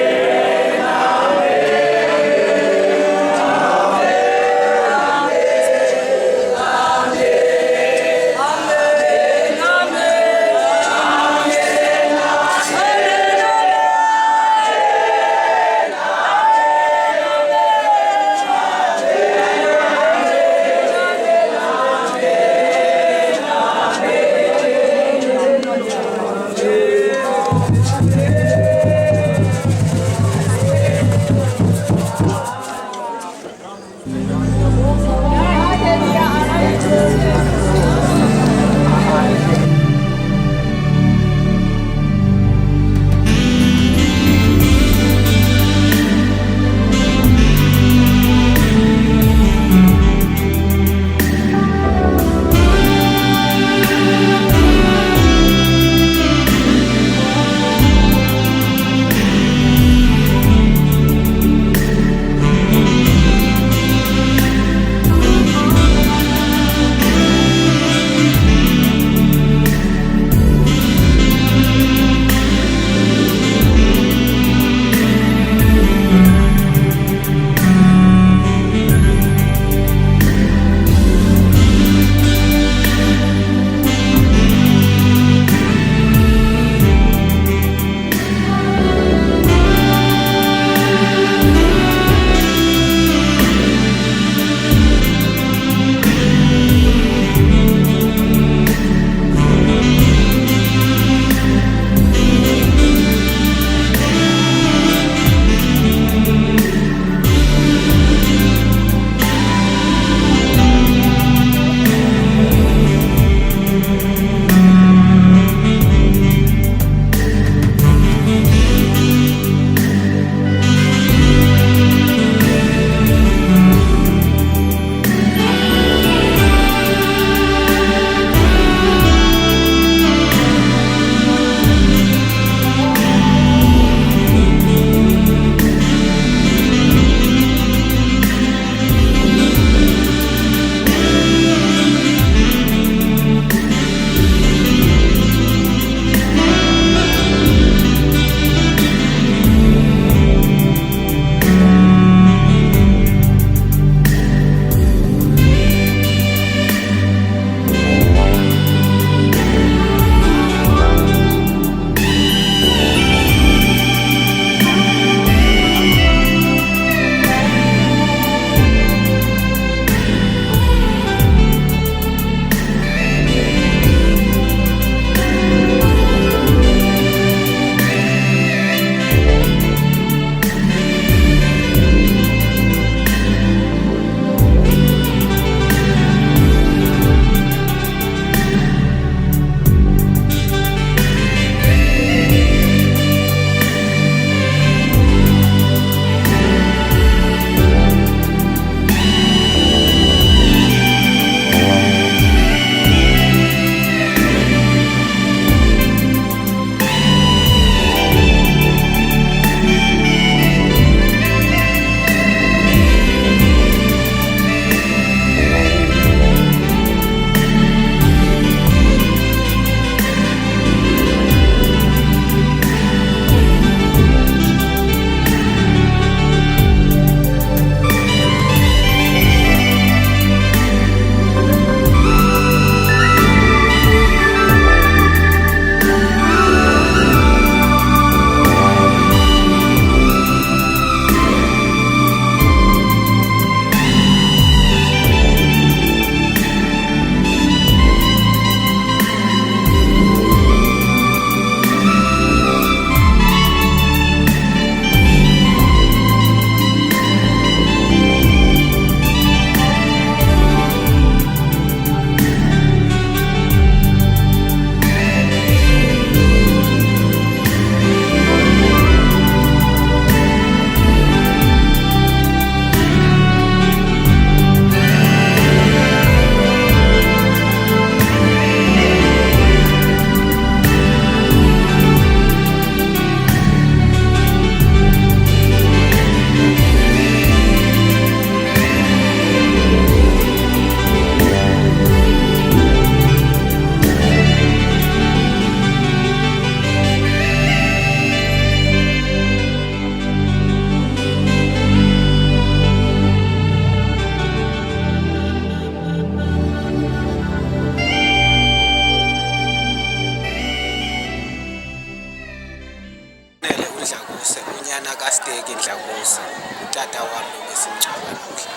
kaSteki Dlakusa utata wami besimngcwaba namhla.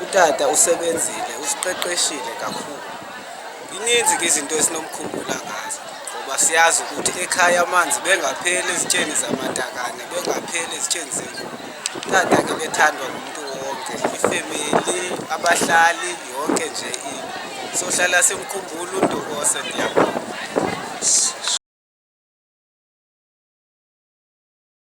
Utata usebenzile, usiqeqeshile kakhulu. Ininzi ke izinto esinomkhumbula ngazo ngoba siyazi ukuthi ekhaya amanzi bengapheli ezitsheni zamatakane, bengapheli ezitsheni zenkulu. Utata ke bethandwa ngumuntu wonke, ifamily, abahlali, yonke nje into. sohlala simkhumbula uNdokose ndiyabonga.